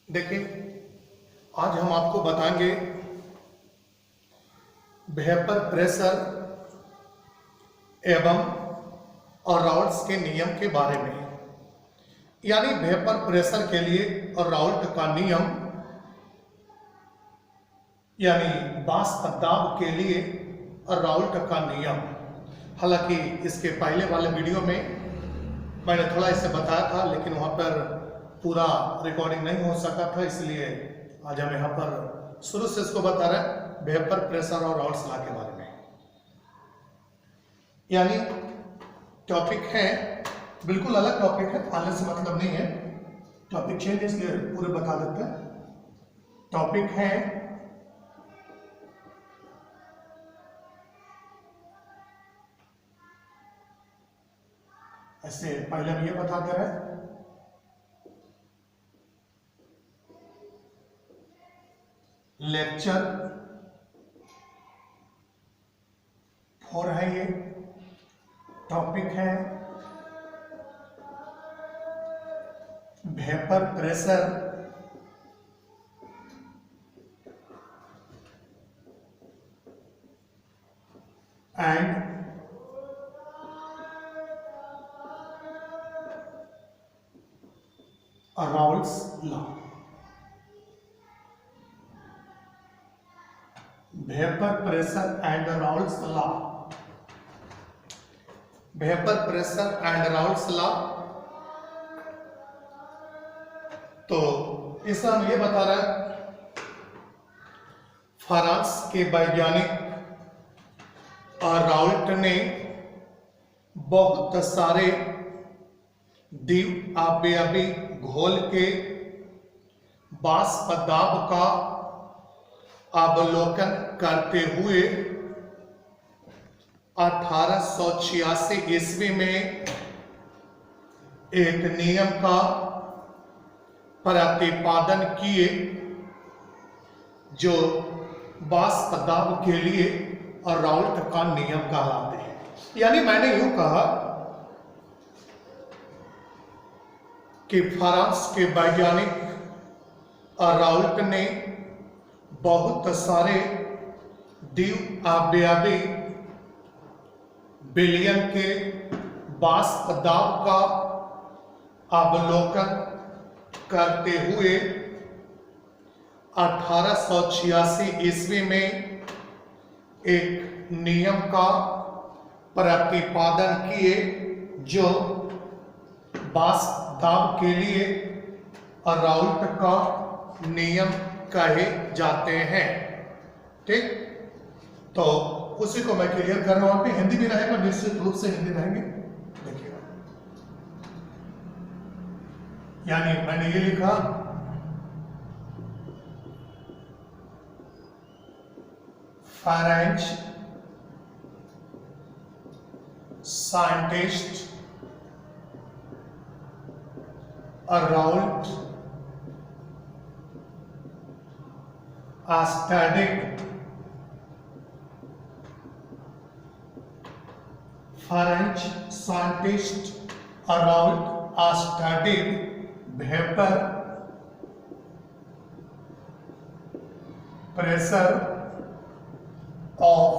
देखिए, आज हम आपको बताएंगे वेपर प्रेशर एवं और राउल्ट के नियम के बारे में। यानी वेपर प्रेशर के लिए और राउल्ट का नियम, यानी वाष्प दाब के लिए और राउल्ट का नियम। हालांकि इसके पहले वाले वीडियो में मैंने थोड़ा इसे बताया था, लेकिन वहाँ पर पूरा रिकॉर्डिंग नहीं हो सका था, इसलिए आज हम यहाँ पर शुरू से इसको बता रहे हैं वेपर प्रेशर और राउल्ट लॉ के बारे में। यानी टॉपिक है, बिल्कुल अलग टॉपिक है, आने से मतलब नहीं है, टॉपिक चेंज इसलिए पूरे बता देते हैं। टॉपिक है ऐसे, पहले हम ये बताते रहे लेक्चर 4 है, ये टॉपिक है vapour pressure and Raoult's law. Vapour pressure and Raoult's law. Vapour pressure and Raoult's law, तो इसमें हम ये बता रहे हैं फ्रांस के वैज्ञानिक और राउल्ट ने बहुत सारे द्विआवयवी घोल के वाष्प दाब का अवलोकन करते हुए 1886 ईस्वी में एक नियम का प्रतिपादन किए, जो वाष्प दाब के लिए और राउल्ट का नियम कहलाते हैं। यानी मैंने यूं कहा कि फ्रांस के वैज्ञानिक और राउल्ट ने बहुत सारे द्विआवयवी विलयन के वाष्प दाब का अवलोकन करते हुए 1886 ईस्वी में एक नियम का प्रतिपादन किए, जो वाष्प दाब के लिए और राउल्ट का नियम कहे जाते हैं। ठीक, तो उसी को मैं क्लियर कर रहा हूं। पे हिंदी भी रहेगा, निश्चित रूप से हिंदी रहेंगे। देखिएगा, यानी मैंने ये लिखा फ्रेंच साइंटिस्ट और Raoult studied French scientist around studied vapor pressure of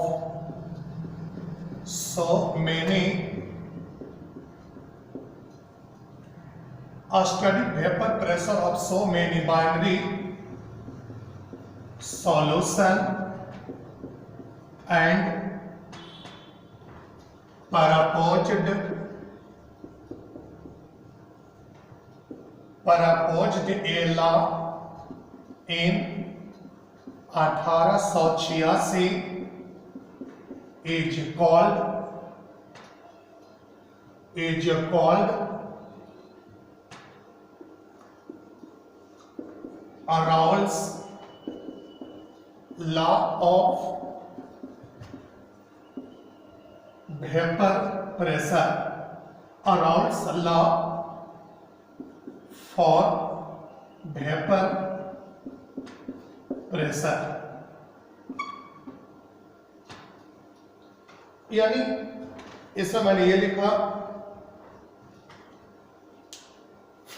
so many studied vapor pressure of so many binary solution and proposed a law in 1886 is called Raoult's law of vapor pressure, Raoult's law for vapor pressure। यानी इसमें मैंने ये लिखा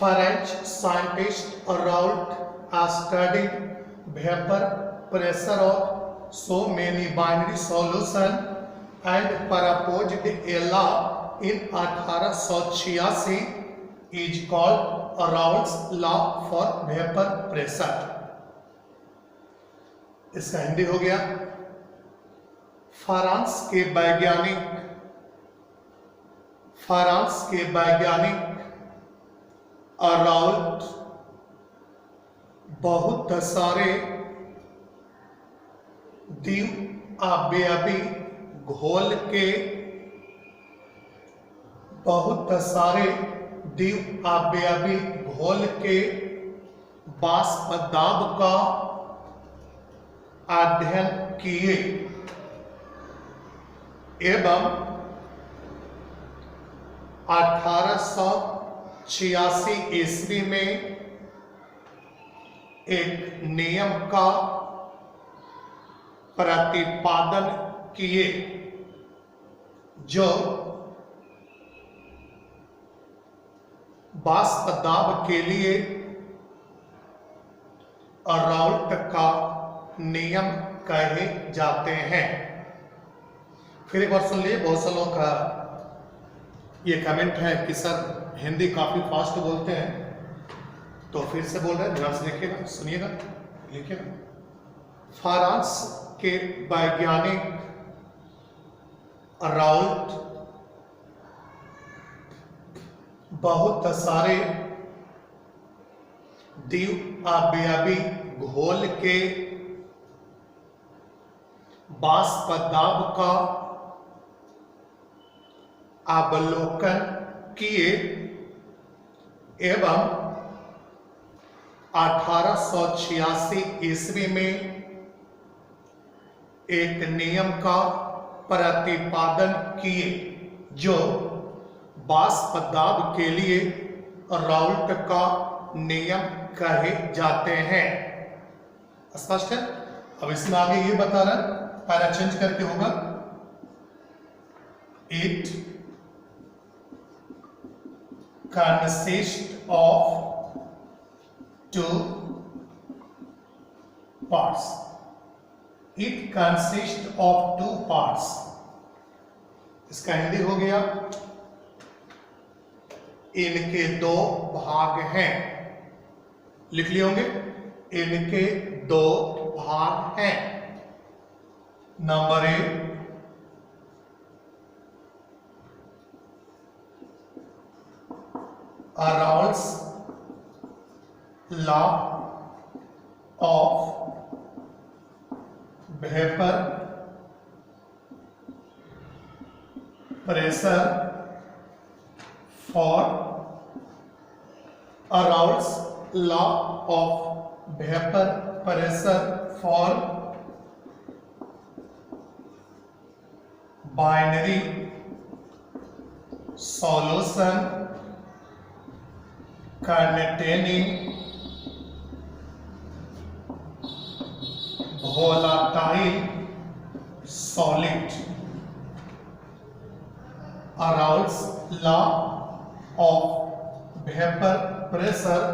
French scientist Raoult has studied vapor pressure of so many binary solutions and proposed a law in 1886 is called Raoult's law for vapor pressure. इसका हिंदी हो गया, France के वैज्ञानिक राउल्ट बहुत सारे द्विआव्ययी घोल के वाष्प दाब का अध्ययन किए एवं 1886 ईस्वी में एक नियम का प्रतिपादन किए जो वाष्प दाब के लिए राउल्ट का नियम कहे जाते हैं। फिर एक बार सुन लिए, बहुत से लोगों का ये कमेंट है कि सर हिंदी काफी फास्ट बोलते हैं, तो फिर से बोल रहे हैं, ध्यान से देखिएगा, सुनिएगा, लिखिएगा। फ्रांस के वैज्ञानिक राउल्ट बहुत सारे द्विआव्ययी घोल के वाष्प दाब का अवलोकन किए एवं 1886 ईस्वी में एक नियम का प्रतिपादन किए जो वाष्प दाब के लिए राउल्ट का नियम कहे जाते हैं। स्पष्ट है? अब इसमें आगे ये बता रहा है, पहला चेंज करके होगा, it consists of two parts. It consists of two parts. इसका हिंदी हो गया, इनके दो भाग हैं। लिख लिए होंगे, इनके दो भाग हैं। Number 1, Raoult's law of vapor pressure for Raoult's law of vapor pressure for binary solution containing volatile solid. Raoult's law of vapor pressure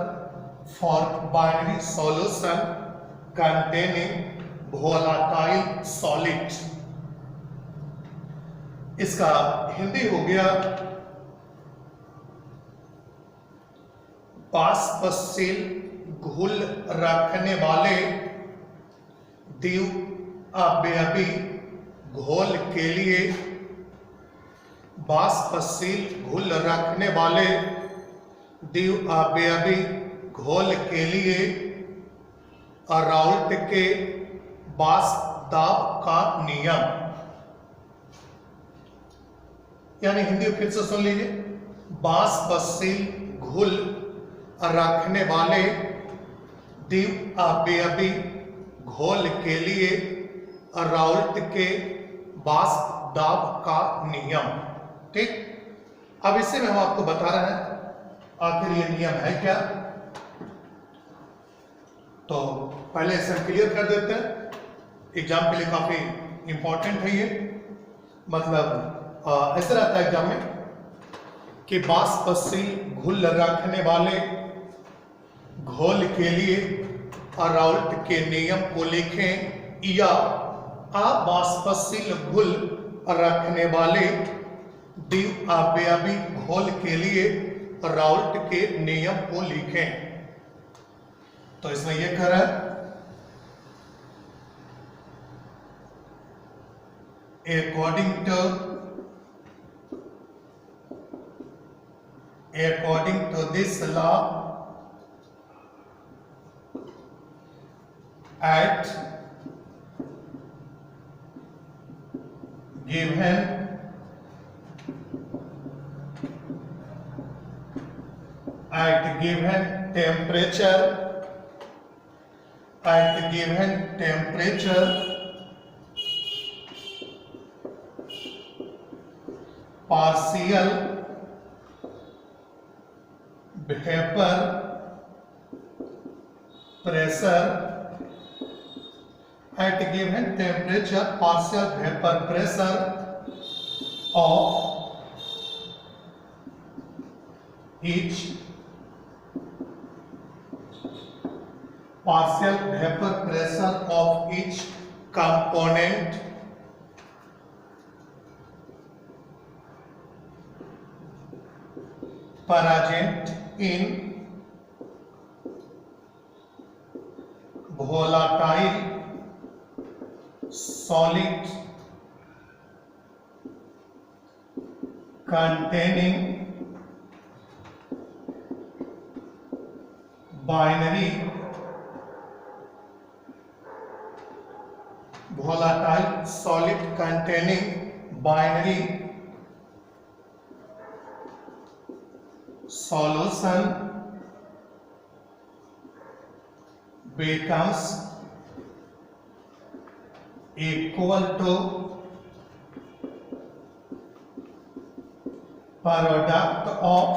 for binary solution containing volatile solid. इसका हिंदी हो गया, वाष्पशील घुल रखने वाले द्विआव्ययी घोल के लिए वाष्पशील घुल रखने वाले द्विआव्ययी घोल के लिए राउल्ट के वाष्प दाब का नियम। यानी हिंदी फिर से सुन लीजिए, वाष्पशील घुल रखने वाले द्विआव्ययी घोल के लिए राउल्ट के वाष्प दाब का नियम। ठीक, अब इसे में हम आपको बता रहे हैं आखिर ये नियम है क्या। तो पहले इसे हम क्लियर कर देते हैं, एग्जाम के लिए काफी इंपॉर्टेंट है ये। मतलब ऐसा रहता है एग्जाम में कि वाष्पशील घुल रखने वाले घोल के लिए अराउल्ट के नियम को लिखें या अबाष्पशील घुल रखने वाले द्विअवयवी घोल के लिए राउल्ट के नियम को लिखें। तो इसमें यह कह रहा है according to this law at given temperature partial vapor pressure at given temperature partial vapor pressure of each partial vapor pressure of each component present in volatile solid containing binary volatile solid containing binary solution becomes equal to product of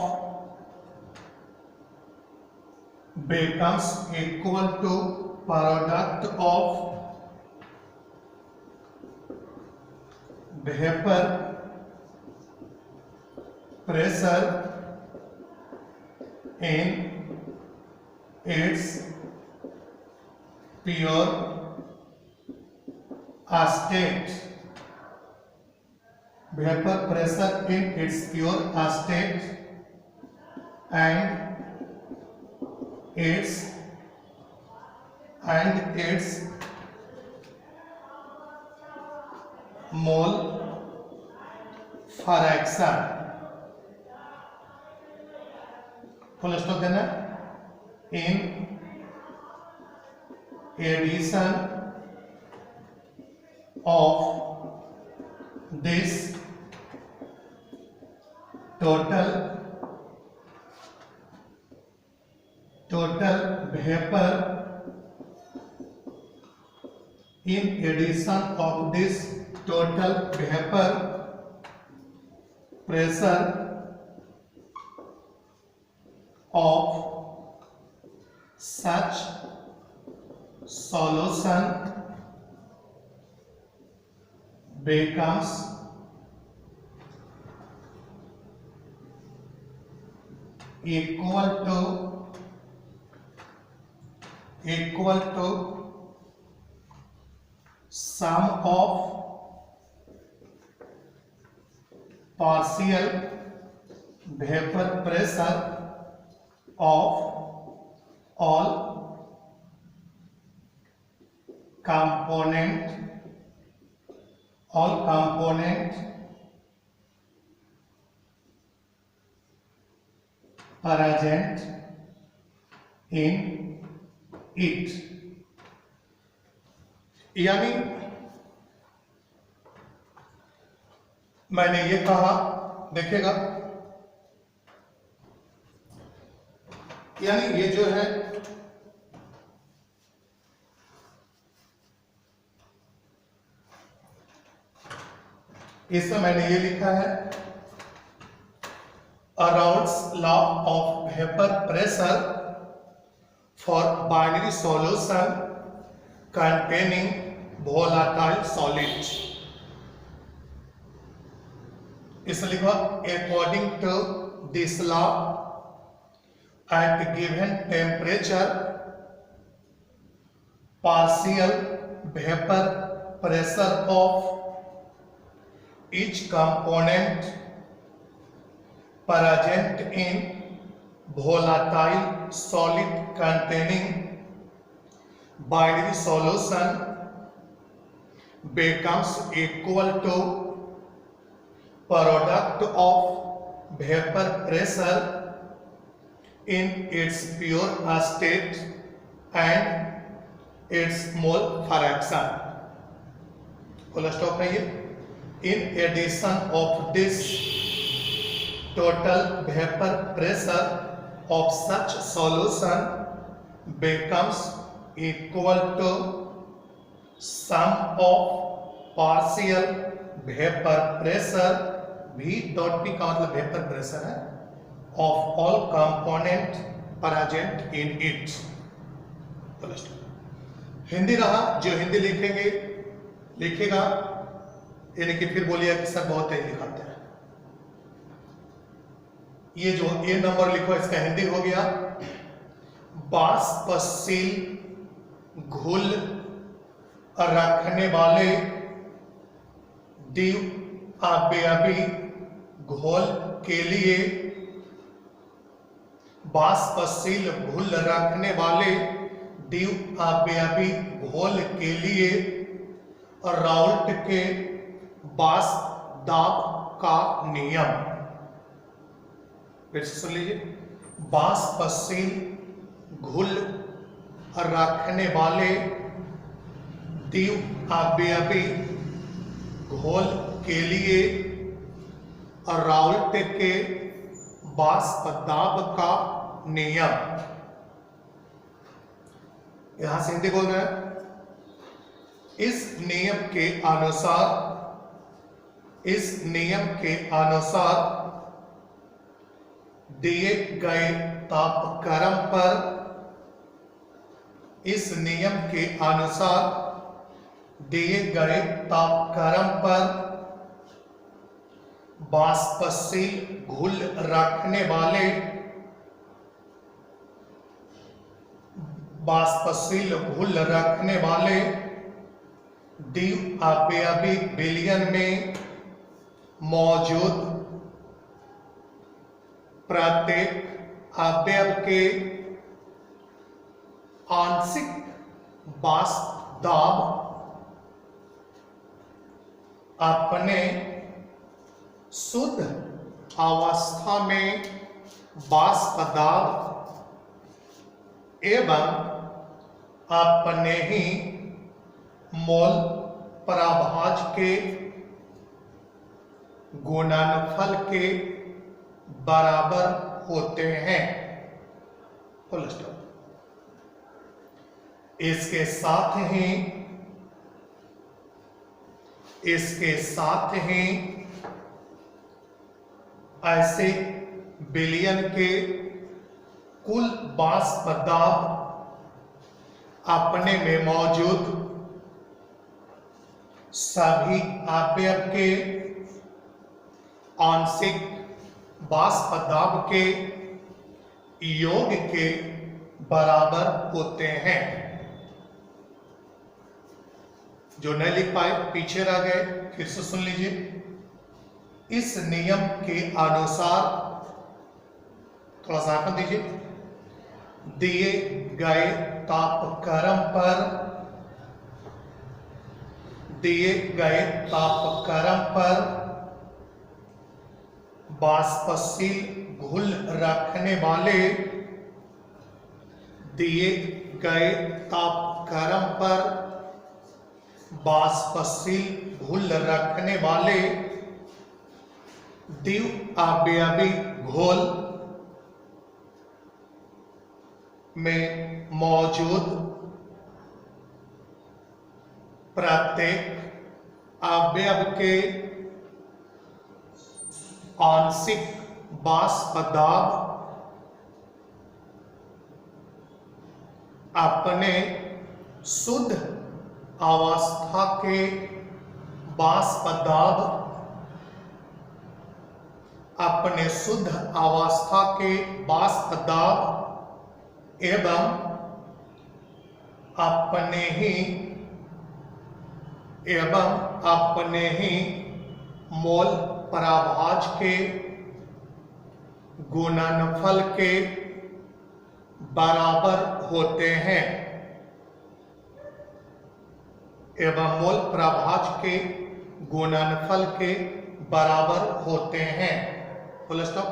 vapor pressure in its pure state. Vapor pressure in its pure state and its mole fraction. Full stop देना in addition of this total vapor in addition of this total vapor pressure of such solution becomes equal to sum of partial vapor pressure of all component present in it। यानी मैंने ये कहा, देखिएगा, यानी ये जो है इसमें मैंने ये लिखा है Raoult's law of vapour pressure for binary solution containing volatile solid. इसमें लिखा according to this law at given temperature partial vapor pressure of each component present in volatile solid containing binary solution becomes equal to product of vapor pressure in its pure state and its mole fraction. Full stop है ये. In addition of this, total vapor pressure of such solution becomes equal to sum of partial vapor pressure, V dot P का मतलब vapor pressure है, of all component present in it. Hindi रहा, जो हिंदी लिखेगा यानी कि फिर बोलिए कि सर बहुत तेज लिखाते हैं. ये जो ए नंबर लिखो इसका हिंदी हो गया बाष्पशील घुल रखने वाले द्विआव्ययी घोल के लिए, बाष्पशील घुल रखने वाले द्विआव्ययी घोल के लिए राउल्ट के वाष्प दाब का नियम. फिर से सुन लीजिए. बाष्पशील घुल रखने वाले द्विआव्ययी घोल के लिए राउल्ट के वाष्प दाब का नियम. यहां से हिंदी बोल रहे हैं. इस नियम के अनुसार दिए गए तापक्रम पर, इस नियम के अनुसार दिए गए तापक्रम पर बाष्पशील घुल रखने वाले द्विआव्ययी विलयन में मौजूद प्रत्येक अवयव के आंशिक वाष्प दाब अपने शुद्ध अवस्था में वाष्प दाब एवं अपने ही मोल प्रभाज के गुणनफल के बराबर होते हैं. Full stop. इसके साथ ही ऐसे विलयन के कुल वाष्प दाब अपने में मौजूद सभी अवयव के आंशिक वाष्प दाब के योग के बराबर होते हैं. जो नहीं लिख पाए पीछे रह गए फिर से सुन लीजिए. इस नियम के अनुसार, थोड़ा सा आंकड़ा दीजिए, दिए गए तापक्रम पर बाष्पशील घुल रखने वाले दिए गए तापक्रम पर बाष्पशील घुल रखने वाले द्विआव्ययी घोल में मौजूद प्रत्येक अवयव के आंशिक वाष्प दाब अपने शुद्ध अवस्था के वाष्प दाब अपने शुद्ध अवस्था के वाष्प दाब एवं अपने ही मोल पराभाज के गुणनफल के बराबर होते हैं। एवं मोल पराभाज के गुणनफल के बराबर होते हैं। Full stop.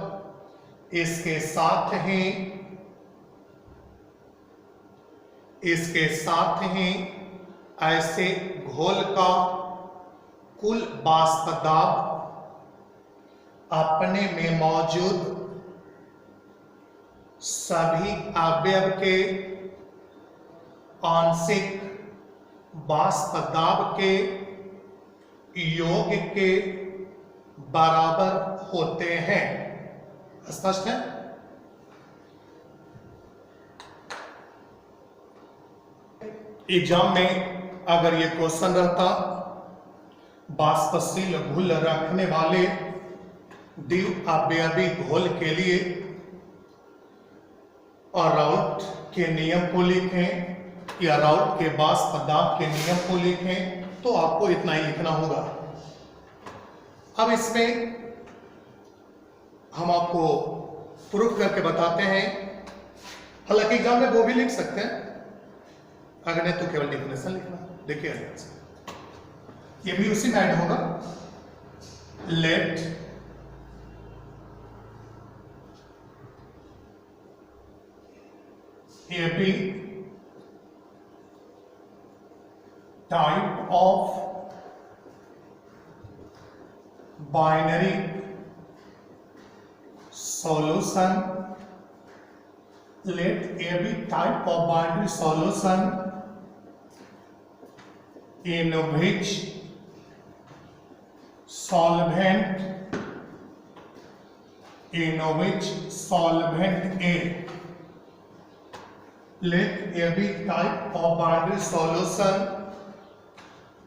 इसके साथ ही ऐसे घोल का कुल वाष्प दाब अपने में मौजूद सभी अवयव के आंशिक वाष्प दाब के योग के बराबर होते हैं। स्पष्ट है? एग्जाम में अगर ये क्वेश्चन रहता, वाष्पशील घुल रखने वाले द्विअवयवी अवयवी घोल के लिए और राउट के नियम को लिखें या राउट के वाष्प दाब के नियम को लिखें, तो आपको इतना ही लिखना होगा। अब इसमें हम आपको प्रूफ करके बताते हैं। हालांकि एग्जाम में वो भी लिख सकते हैं, अगर नहीं तो केवल डेफिनेशन लिखना। देखिए ये भी उसी में ऐड होगा। Let A B type of binary solution. Let A be type of binary solution in which solvent A. Let A be type of binary solution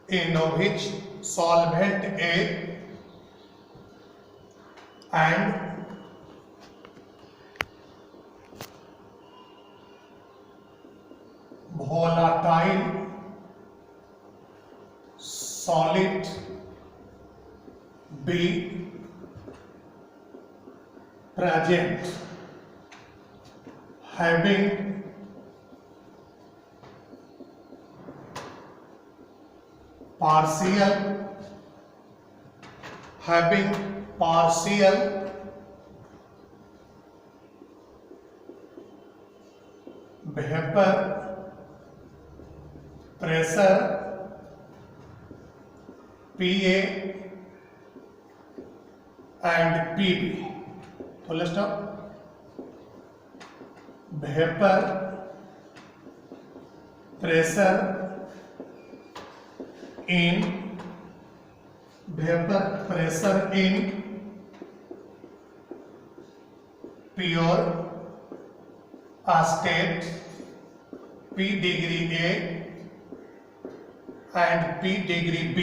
in which solvent A and volatile solid be present, having partial vapor pressure PA and PB. Full stop. Vapor pressure in pure state P degree A and P degree B.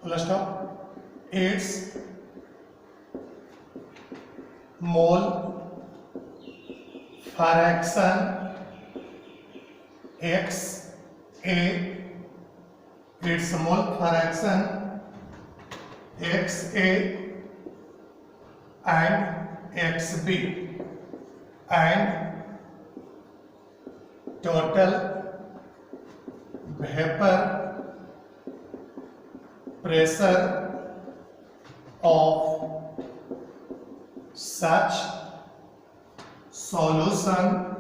Full stop. Its mole fraction XA, its mole fraction XA and XB, and total vapor pressure of such solution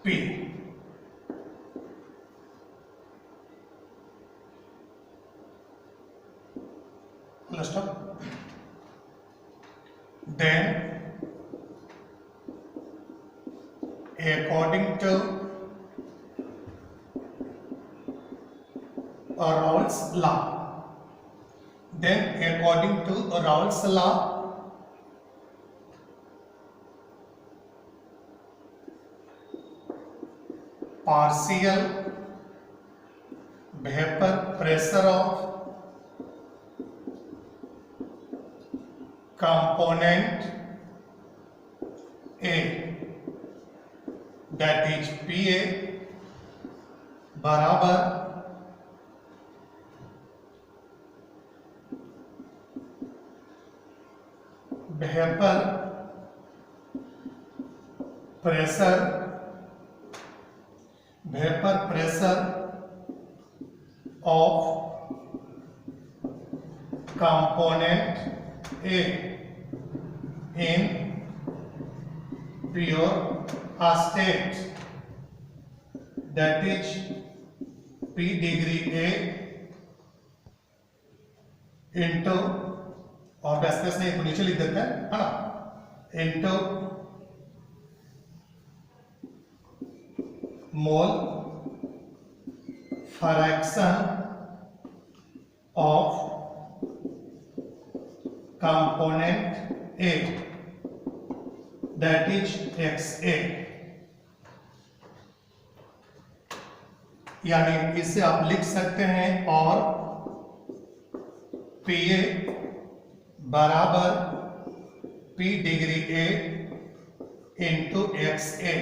P. Full stop. Then according to Raoult's law, partial vapor pressure of component A, that is PA बराबर vapour pressure of component A in pure state, that is P degree A into, और base नहीं तो नीचे लिख देते हैं, है ना, into mole fraction of component A, that is XA। यानी इसे आप लिख सकते हैं और PA बराबर P degree A into XA।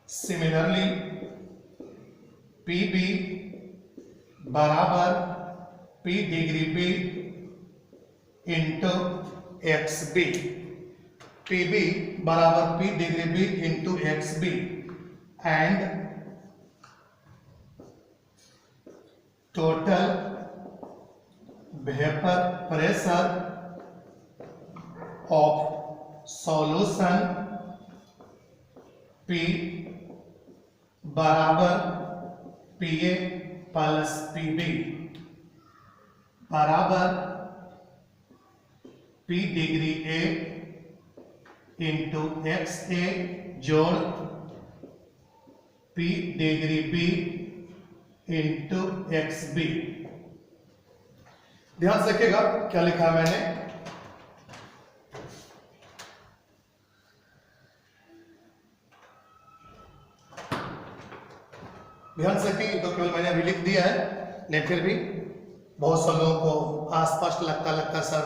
Similarly, PB बराबर P degree B into XB। PB बराबर P degree B into XB and total vapour pressure of solution P बराबर PA प्लस PB बराबर P degree A into XA जोड़ P degree B into XB। ध्यान से रखिएगा क्या लिखा है मैंने। ध्यान से कि तो केवल मैंने अभी लिख दिया है, नहीं फिर भी बहुत से लोगों को अस्पष्ट लगता सर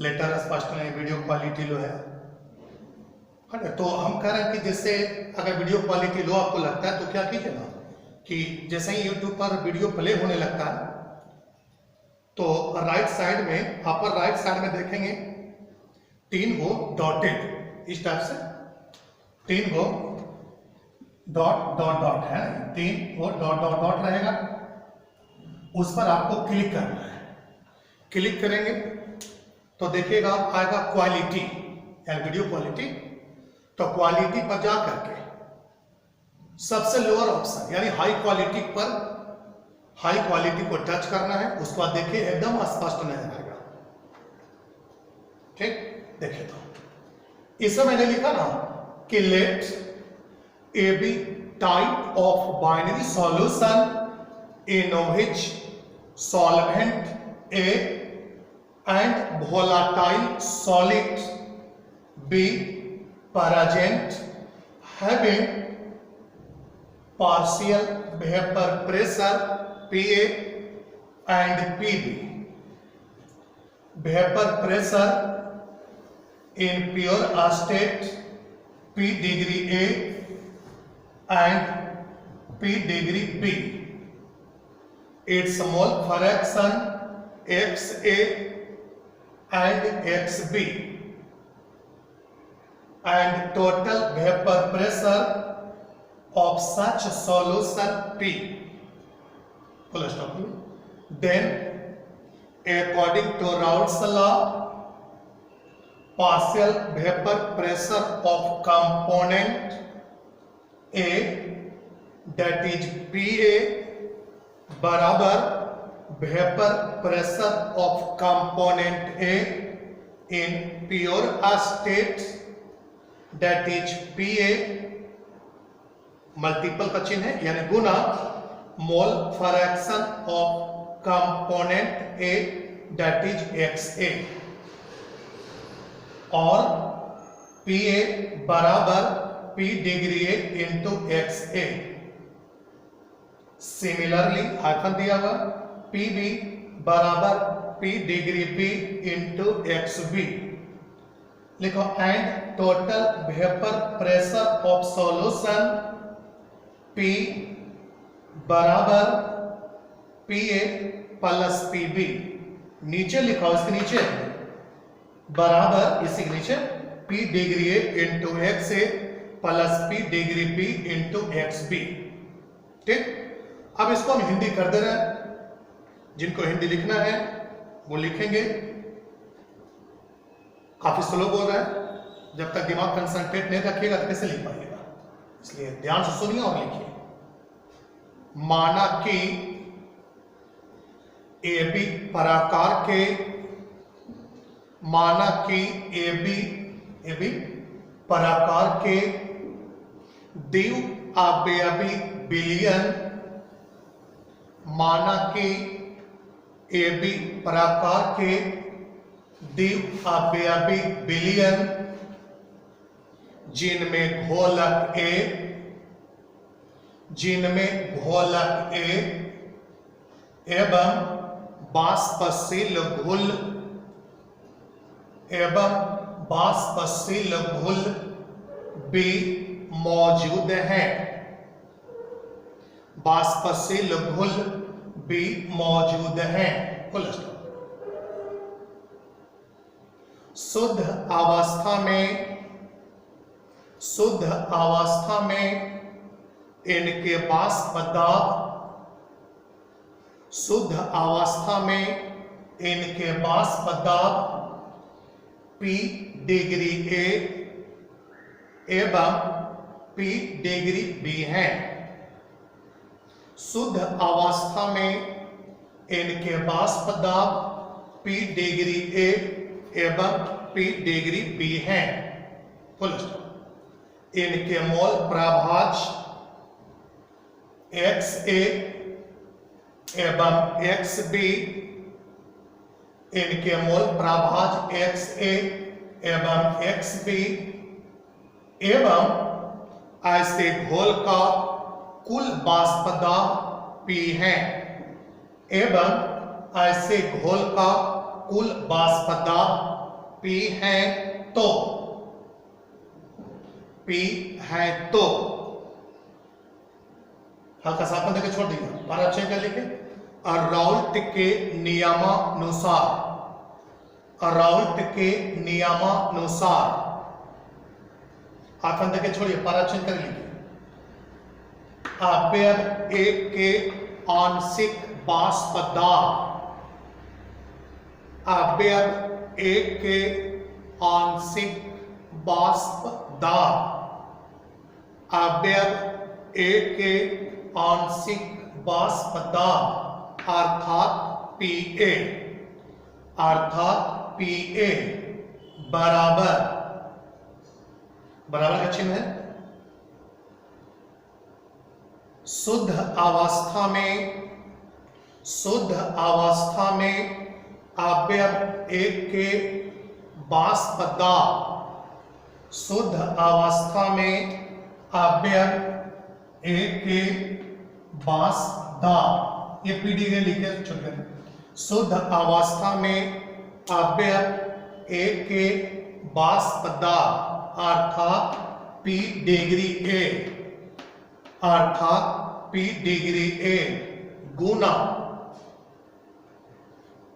लेटर स्पष्ट नहीं, वीडियो क्वालिटी लो है ना। तो हम कह रहे हैं कि जैसे अगर वीडियो क्वालिटी लो आपको लगता है तो क्या कीजिए ना कि जैसे ही YouTube पर वीडियो प्ले होने लगता है तो राइट साइड में, अपर राइट साइड में देखेंगे 3 गो डॉटेड, इस टाइप से 3 गो डॉट है, 3 गो डॉट रहेगा, उस पर आपको क्लिक करना है। क्लिक करेंगे तो देखिएगा आएगा क्वालिटी यानी वीडियो क्वालिटी। तो क्वालिटी पर जा करके सबसे लोअर ऑप्शन यानी हाई क्वालिटी पर, हाई क्वालिटी को टच करना है। उसके बाद देखिए एकदम स्पष्ट नजर आएगा। ठीक, देखिए तो इसमें मैंने लिखा ना कि let A B type of binary solution in which solvent A and volatile solid B present having partial vapor pressure PA and PB. Vapor pressure in pure state P degree A and P degree B. Its mole fraction XA and XB and total vapor pressure of such solution P. Full stop. Then, according to Raoult's law, partial vapor pressure of component A, that is PA, बराबर vapour pressure of component A in pure state, that is PA, multiple का चिन्ह है यानी गुना mole fraction of component A, that is XA, और PA बराबर P degree A into XA similarly hyphen दिया हुआ, पी बी बराबर P degree B into X B. लिखो and total vapour pressure of solution P बराबर P A plus P B. नीचे लिखा इसके नीचे बराबर, इसी के नीचे P degree A into X A plus P degree B into X B. ठीक, अब इसको हम हिंदी कर दे रहे हैं। जिनको हिंदी लिखना है वो लिखेंगे। काफी स्लो बोल रहा है, जब तक दिमाग कंसंट्रेट नहीं रखिएगा तो कैसे लिख पाइएगा, इसलिए ध्यान से सुनिए और लिखिए। माना कि ए बी पराकार के, माना कि ए बी पराकार के द्विव अवयवी बिलियन, माना कि ए बी पराकार के द्विव अवयवी बिलियन जिनमें घोलक ए, जिनमें घोलक ए एवं बाष्पशील घुल, एवं बाष्पशील घुल भी मौजूद है, बाष्पशील घुल भी मौजूद है। शुद्ध अवस्था में, शुद्ध अवस्था में इनके बाष्प दाब, शुद्ध अवस्था में इनके बाष्प दाब P डिग्री A एवं P डिग्री B है। शुद्ध अवस्था में इनके बाष्प दाब P डिग्री A एवं P डिग्री B है। Full stop. इनके मोल प्रभाज XA एवं XB, इनके मोल प्रभाज XA एवं XB एवं ऐसे घोल का कुल बाष्प दाब P है, एवं ऐसे घोल का कुल बाष्प दाब P है तो, P है तो, हल्का सा अपन देके छोड़ दीजिए, पारा अच्छे कर लिखे। राउल्ट के नियमानुसार, राउल्ट के नियमानुसार, हाथ अंदर के छोड़िए, पारा अच्छे कर लिखे। अवयव ए के आंशिक बाष्प दाब, अवयव ए के आंशिक बाष्प दाब, अवयव ए के आंशिक बाष्प दाब अर्थात PA, अर्थात PA बराबर, बराबर का चिन्ह है, शुद्ध अवस्था में, शुद्ध अवस्था में अवयव एक के बाष्प दाब, शुद्ध अवस्था में अवयव एक के बाष्प दाब, ये P डिग्री लिखे छोटे, शुद्ध अवस्था में अवयव एक के बाष्प दाब अर्थात P डिग्री A, अर्थात P डिग्री A गुना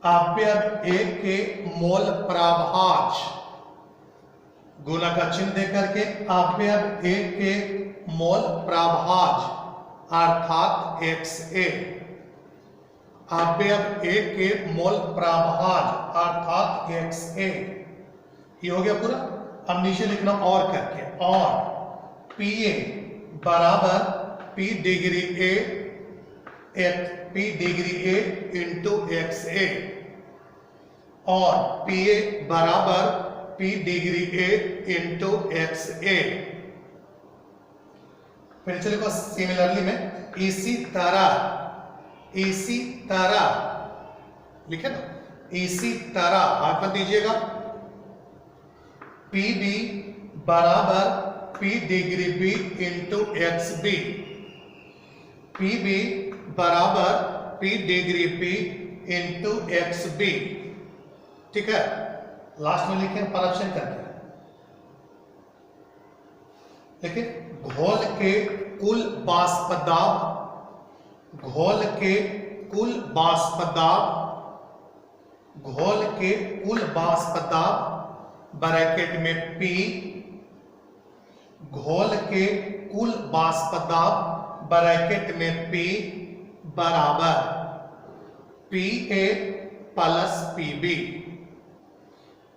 अवयव एक के मोल प्रभाज, गुना का चिन्ह देकर के अवयव एक के मोल प्रभाज अर्थात XA, अवयव एक के मोल प्रभाज अर्थात XA। ये हो गया पूरा। अब नीचे लिखना और करके, और PA बराबर P degree A, P degree A into XA, और PA बराबर P degree A into XA। फिर चलिए को सिमिलरली में इसी तरह, इसी तरह लिखे ना, इसी तरह हाथ में दीजिएगा, PB बराबर P degree B into XB, PB बराबर P degree P into X B. ठीक है, लास्ट में लिखें परसेप्शन करके, लेकिन घोल के कुल वाष्प दाब, घोल के कुल वाष्प दाब, घोल के कुल वाष्प दाब ब्रैकेट में P, घोल के कुल वाष्प दाब ब्रैकेट में P बराबर PA plus PB,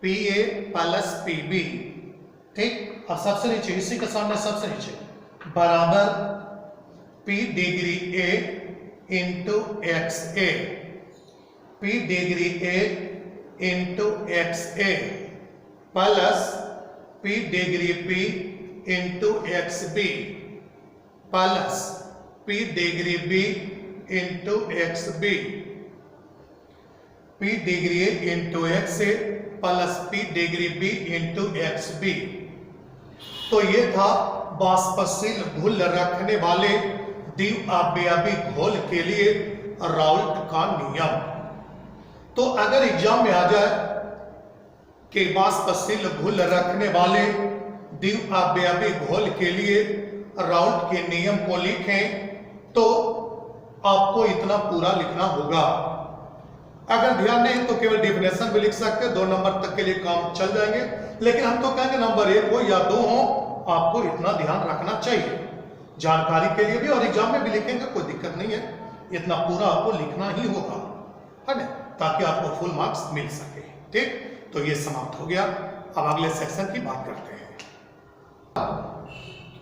PA plus PB। ठीक, अब सबसे नीचे, इसी के सामने सबसे नीचे बराबर P degree A into X A, P degree A into X A plus P degree P into X B plus P degree B into X B, P degree A into X A plus P degree B into X B. तो ये था वाष्पशील घुल रखने वाले द्विअवयवी घोल के लिए राउल्ट का नियम। तो अगर एग्जाम में आ जाए कि वाष्पशील घुल रखने वाले द्विअवयवी घोल के लिए राउल्ट के नियम को लिखें, तो आपको इतना पूरा लिखना होगा। अगर ध्यान नहीं तो केवल डेफिनेशन भी लिख सकते हैं, 2 नंबर तक के लिए काम चल जाएंगे, लेकिन हम तो कहेंगे नंबर 1 हो या 2 हो, आपको इतना ध्यान रखना चाहिए जानकारी के लिए भी, और एग्जाम में भी लिखेंगे कोई दिक्कत नहीं है, इतना पूरा आपको लिखना ही होगा, है ना, ताकि आपको फुल मार्क्स मिल सके। ठीक, तो ये समाप्त हो गया। अब अगले सेक्शन की बात करते हैं।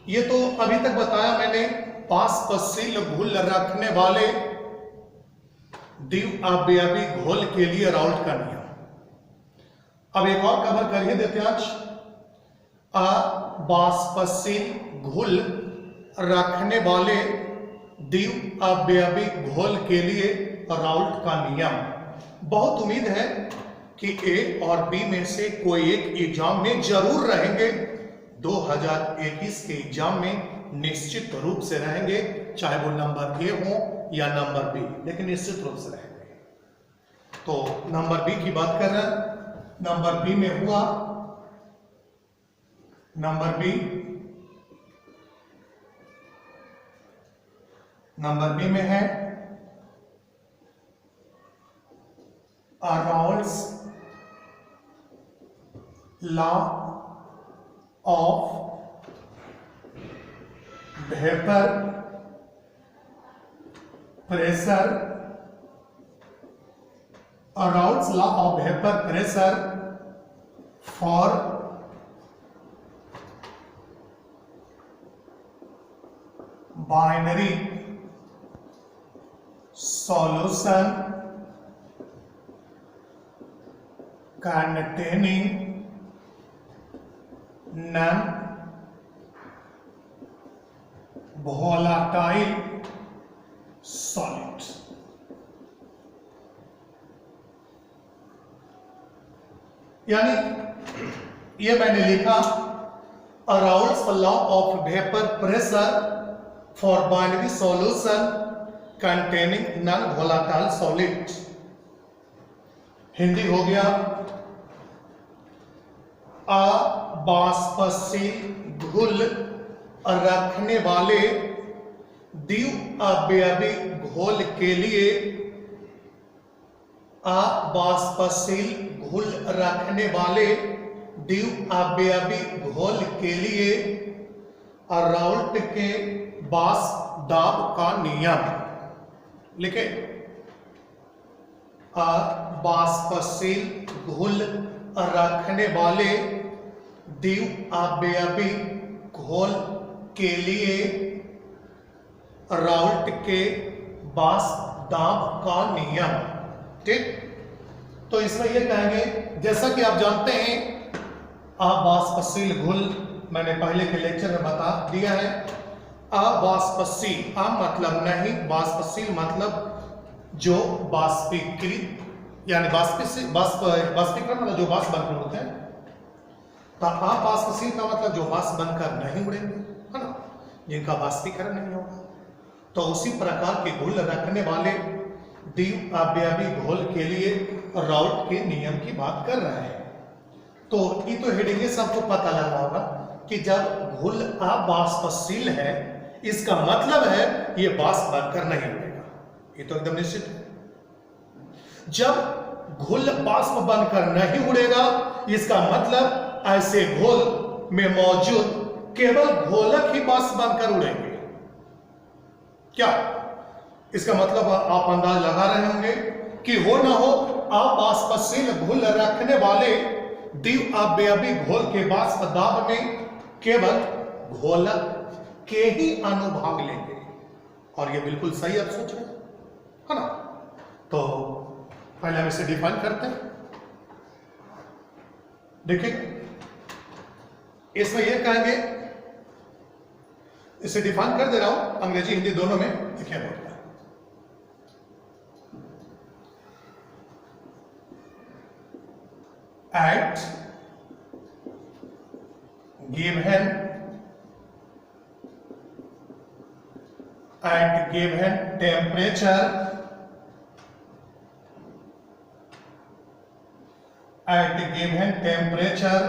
ये तो अभी तक बताया मैंने वाष्पशील घुल रखने वाले द्विअवयवी घोल के लिए राउल्ट का नियम। अब एक और कवर कर ही देते हैं आज, वाष्पशील घुल रखने वाले द्विअवयवी घोल के लिए राउल्ट का नियम। बहुत उम्मीद है कि ए और बी में से कोई एक एग्जाम में जरूर रहेंगे, 2021 के एग्जाम में निश्चित रूप से रहेंगे, चाहे वो नंबर ए हो या नंबर बी, लेकिन निश्चित रूप से रहेंगे। तो नंबर बी की बात कर रहे हैं। नंबर बी में हुआ, नंबर बी में है Raoult's law of vapour pressure, Raoult's law of vapour pressure for binary solution containing non-volatile solid। यानी ये मैंने लिखा Raoult's law of vapour pressure for binary solution containing non volatile solid. Hindi हो गया, वाष्पशील घुल रखने वाले द्विअवयवी घोल के लिए, वाष्पशील घुल रखने वाले द्विअवयवी घोल के लिए राउल्ट के वाष्प दाब का नियम लिखे। वाष्पशील घुल रखने वाले द्विअवयवी घोल के लिए राउल्ट के वाष्प दाब का नियम। ठीक, तो इसमें यह कहेंगे, जैसा कि आप जानते हैं वाष्पशील घुल मैंने पहले के लेक्चर में बता दिया है। वाष्पशील मतलब नहीं, वाष्पशील मतलब जो वाष्पीकृत, यानी वाष्पीकरण मतलब जो वाष्प बनकर होते हैं। तो वाष्पशील का मतलब जो वाष्प बनकर नहीं उड़ेंगे, है ना, जिनका वाष्पीकरण नहीं होगा। तो उसी प्रकार के घोल रखने वाले द्विअवयवी घोल के लिए राउल्ट के नियम की बात कर रहे हैं। तो ये तो हेडिंग है, सबको पता लगा होगा कि जब घोल अवाष्पशील है इसका मतलब है ये वाष्प बनकर नहीं उड़ेगा, ये तो एकदम निश्चित है। जब घोल वाष्प बनकर नहीं उड़ेगा इसका मतलब ऐसे घोल में मौजूद केवल घोलक ही वाष्प बनकर उड़ेंगे। क्या इसका मतलब आप अंदाज लगा रहे होंगे कि हो ना हो अवाष्पशील घोल रखने वाले द्विअवयवी घोल के वाष्प दाब में केवल घोलक के ही अनुभाग लेंगे, और ये बिल्कुल सही आप सोच रहे हैं, है ना। तो पहले हम इसे डिफाइन करते हैं। देखिए इसमें यह कहेंगे, इसे डिफाइन कर दे रहा हूं अंग्रेजी हिंदी दोनों में, देखिए बोलता है at given temperature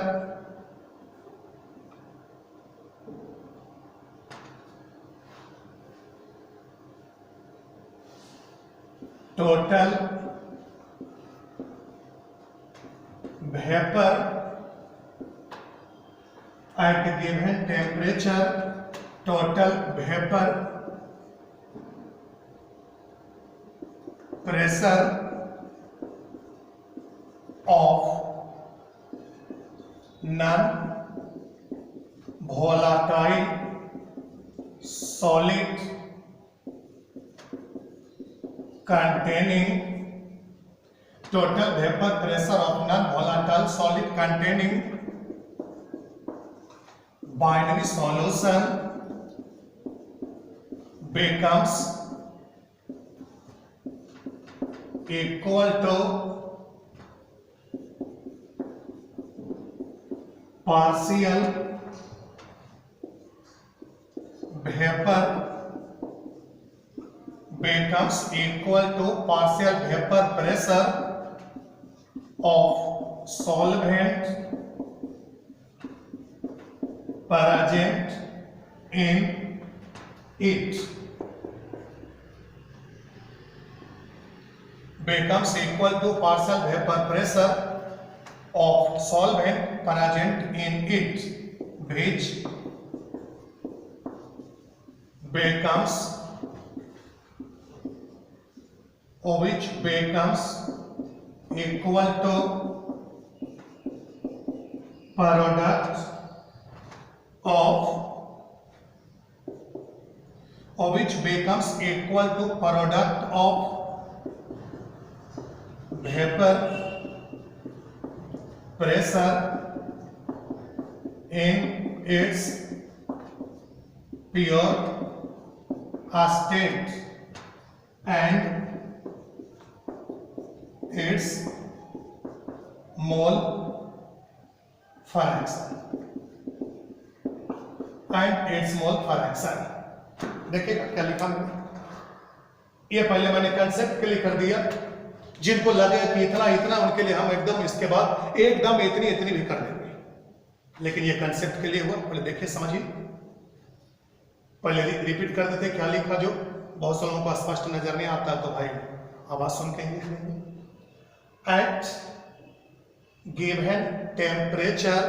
total vapor at given temperature, total vapor pressure of non-volatile solid containing total vapor pressure of non-volatile solid containing binary solution becomes equal to partial vapor pressure of solvent present in it, becomes equal to partial vapor pressure of solvent present in it, which becomes equal to product of vapor pressure in its pure state and its mole fraction देखिएगा क्या लिखा मैंने, ये पहले मैंने concept के लिए कर दिया, जिनको लगे कि इतना इतना उनके लिए हम एकदम इसके बाद एकदम इतनी इतनी भी कर देंगे, लेकिन ये कंसेप्ट के लिए हुआ। पहले देखिए समझिए, पहले रिपीट कर देते क्या लिखा, जो बहुत से लोगों को स्पष्ट नजर नहीं आता तो भाई आवाज सुन के लिख लेंगे। At given temperature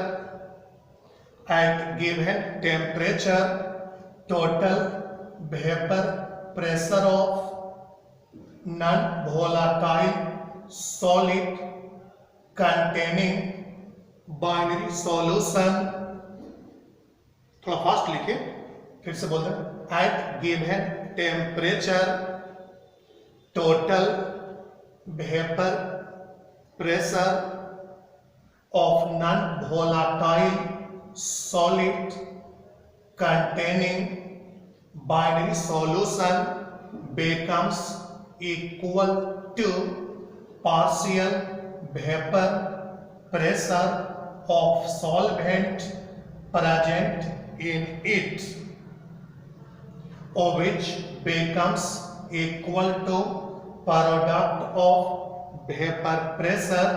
total vapor pressure of non-volatile solid containing binary solution, थोड़ा फास्ट लिखे, फिर से बोलते हैं, at given temperature total vapor pressure of non-volatile solid containing binary solution becomes equal to partial vapor pressure of solvent present in it, which becomes equal to product of vapor pressure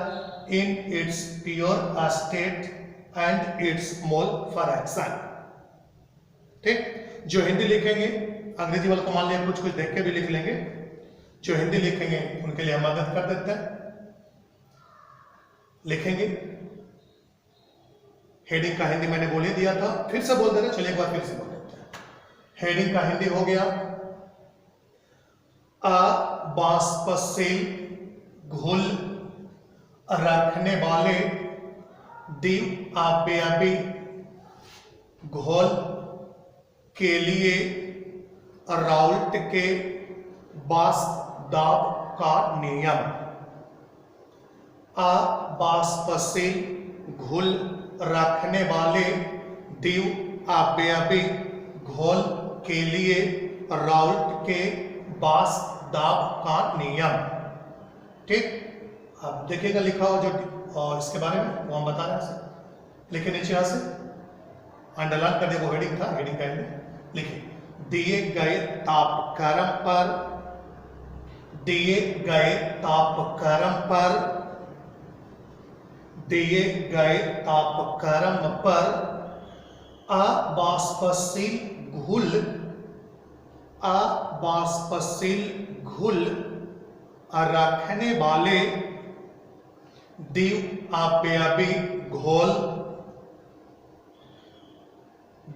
in its pure state and its mole fraction। ठीक, जो हिंदी लिखेंगे अंग्रेजी वालों को मान लिया कुछ कुछ देख के भी लिख लेंगे, जो हिंदी लिखेंगे उनके लिए हम मदद कर देते हैं। लिखेंगे हेडिंग का हिंदी मैंने बोल ही दिया था, फिर से बोल दे रहे, चलिए एक बार फिर से बोल देते हैं। हेडिंग का हिंदी हो गया अबाष्पशील घुल रखने वाले द्विआव्ययी घोल के लिए राउल्ट के वाष्प दाब का नियम। अबाष्पशील घुल रखने वाले द्विआव्ययी घोल के लिए राउल्ट के वाष्प दाब का नियम। ठीक, अब देखिएगा लिखा हो जो और इसके बारे में वो हम बता रहे हैं। लिखे नीचे यहां से अंडरलाइन कर दे, वो हेडिंग था, हेडिंग का लिखे दिए गए तापक्रम पर, दिए गए तापक्रम पर, दिए गए तापक्रम पर अबाष्पशील घुल, अबाष्पशील घुल रखने वाले द्विआव्ययी घोल,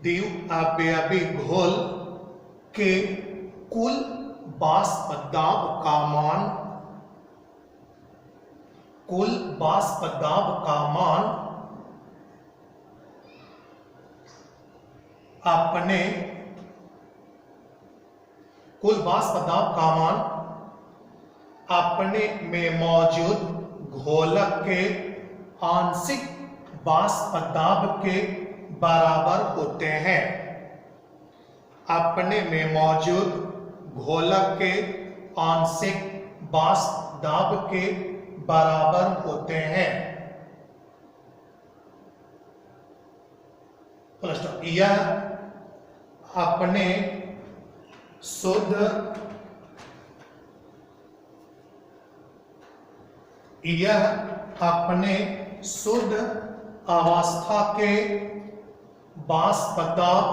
द्विआव्ययी घोल के कुल वाष्प दाब का मान, कुल वाष्प दाब का मान अपने, कुल वाष्प दाब का मान अपने में मौजूद घोलक के आंशिक वाष्प दाब के बराबर होते हैं। अपने में मौजूद घोलक के आंशिक वाष्प दाब के बराबर होते हैं। यह अपने शुद्ध, यह अपने शुद्ध अवस्था के वाष्प दाब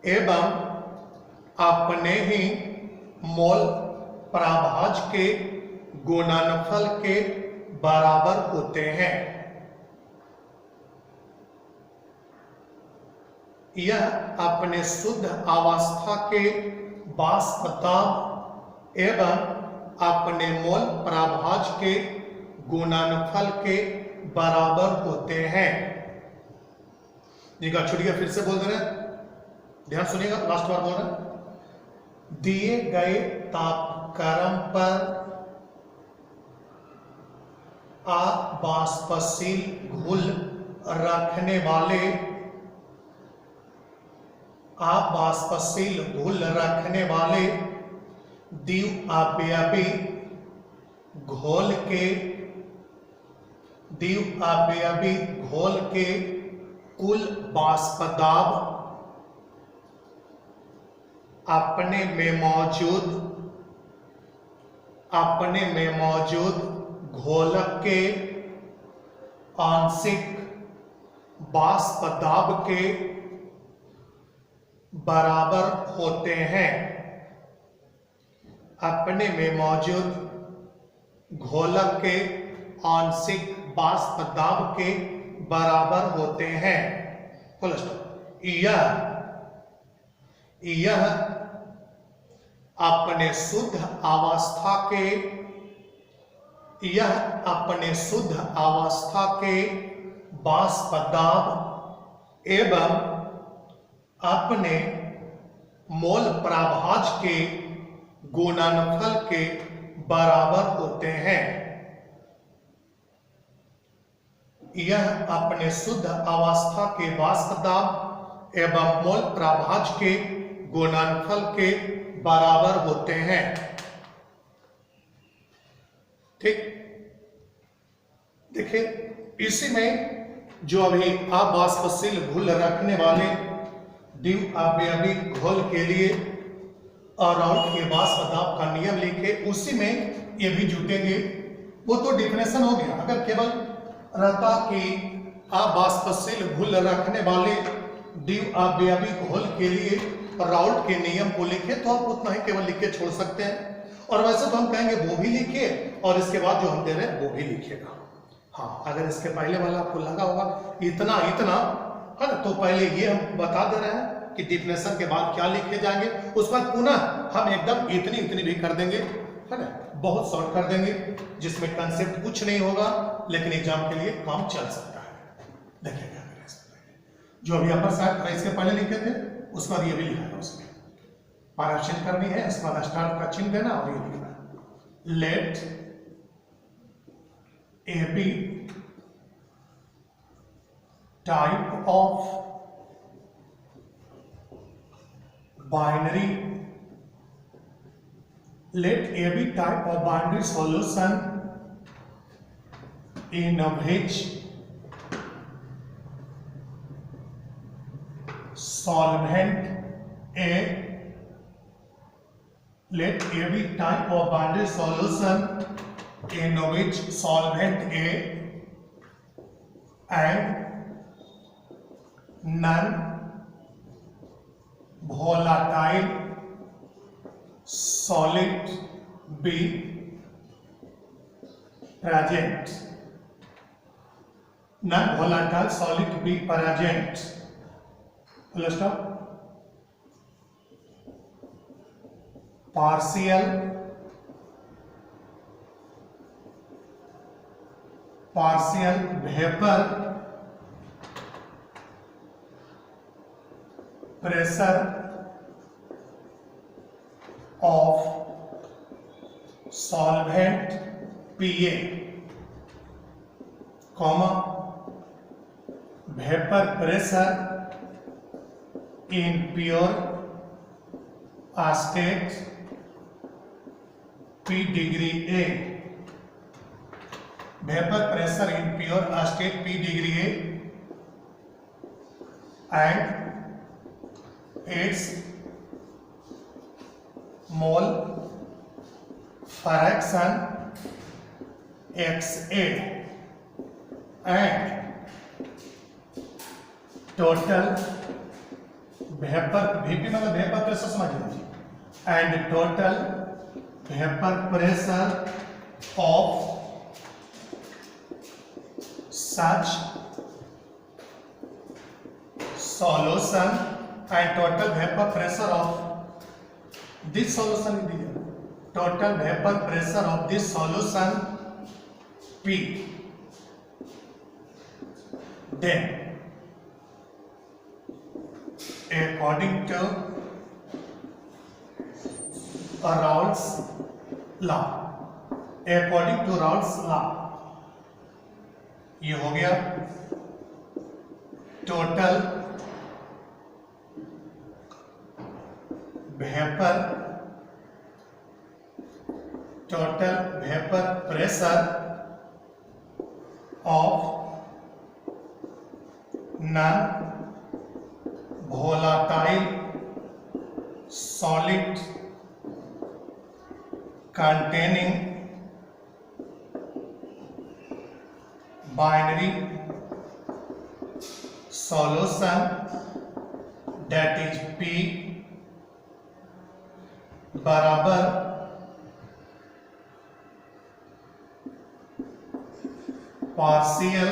एवं अपने ही मोल प्रभाज के गुणनफल के बराबर होते हैं। यह अपने शुद्ध अवस्था के वाष्प दाब एवं अपने मोल प्रभाज के गुणनफल के बराबर होते हैं। निगाह छुड़िए, फिर से बोल दे रहे, ध्यान सुनिएगा, लास्ट बार बोल रहे। दिए गए तापक्रम पर अबाष्पशील घुल रखने वाले, अबाष्पशील घुल रखने वाले द्विआव्ययी घोल के, द्विआव्ययी घोल के कुल वाष्प दाब अपने में मौजूद, अपने में मौजूद घोलक के आंशिक वाष्प दाब के बराबर होते हैं। अपने में मौजूद घोलक के आंशिक वाष्प दाब के बराबर होते हैं। यह अपने शुद्ध अवस्था के, यह अपने शुद्ध अवस्था के वाष्प दाब एवं अपने मोल प्रभाज के गुणनफल के बराबर होते हैं। यह अपने शुद्ध अवस्था के वाष्प दाब एवं मोल प्रभाज के गुणनफल के बराबर होते हैं। ठीक, देखिए इसी में जो अभी अबाष्पशील घुल रखने वाले द्विअवयवी घोल के लिए अराउंड के बाष्प दाब का नियम लिखे, उसी में ये भी जुटेंगे। वो तो डिफिनेशन हो गया। अगर केवल रहता कि अबाष्पशील घुल रखने वाले द्विअवयवी घोल के लिए राउल्ट के नियम को लिखे तो आप उतना ही केवल लिख के छोड़ सकते हैं। और वैसे तो हम कहेंगे वो भी लिखिए और इसके बाद जो हम दे रहे हैं वो भी लिखिएगा। हाँ, अगर इसके पहले वाला आपको लगा होगा इतना इतना है ना, तो पहले ये हम बता दे रहे हैं कि डिफिनेशन के बाद क्या लिखे जाएंगे, उस बाद पुनः हम एकदम इतनी इतनी भी कर देंगे, है ना, बहुत शॉर्ट कर देंगे, जिसमें कंसेप्ट कुछ नहीं होगा लेकिन एग्जाम के लिए काम चल सकता है। देखिए क्या करें, जो अभी अपर साइड इसके पहले लिखे थे उसके बाद ये भी लिखा है, उसमें पाराक्षण करनी है, इसके बाद स्टार्ट का चिन्ह देना और ये लिखना है, let A B type of binary, let every type of binary solution in which solvent A, let every type of binary solution in which solvent A and non volatile solid be present, non volatile solid be present, full stop, partial vapor pressure of solvent Pa, comma, vapor pressure in pure state P degree A, vapor pressure in pure state P degree A and its mole fraction XA and total vapor, VP मतलब vapor pressure समझ लीजिए, and total vapor pressure of such solution and total vapor pressure of this solution is given. Total vapor pressure of this solution P. Then, according to Raoult's law, according to Raoult's law, ये हो गया total vapor pressure of non-volatile solid containing binary solution, that is P बराबर partial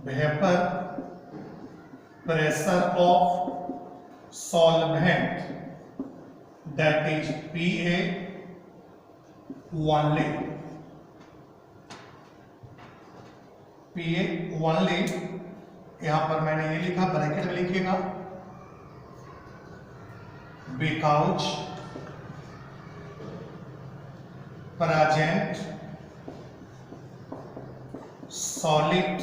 vapour pressure of solvent, that is PA only, PA only. यहां पर मैंने ये लिखा, bracket में लिखिएगा, because present solid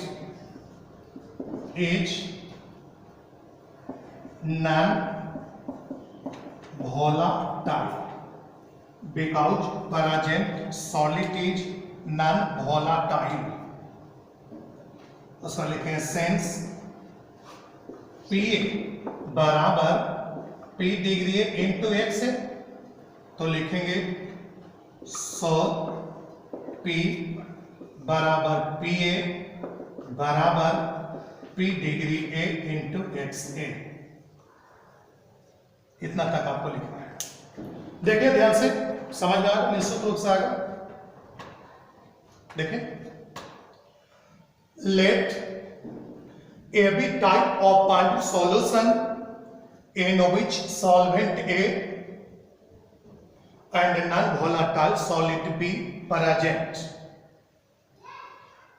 is non-volatile, because present solid is non-volatile, उसमें लिखें since पी ए बराबर P degree A into x है, तो लिखेंगे 100 पी बराबर पी ए बराबर P degree A into X ए। इतना तक आपको लिखना है। देखिए ध्यान से, समझ में आएगा, निश्चित रूप से आएगा। देखिए, let A B type of binary solution in which solvent A and non-volatile solid B present.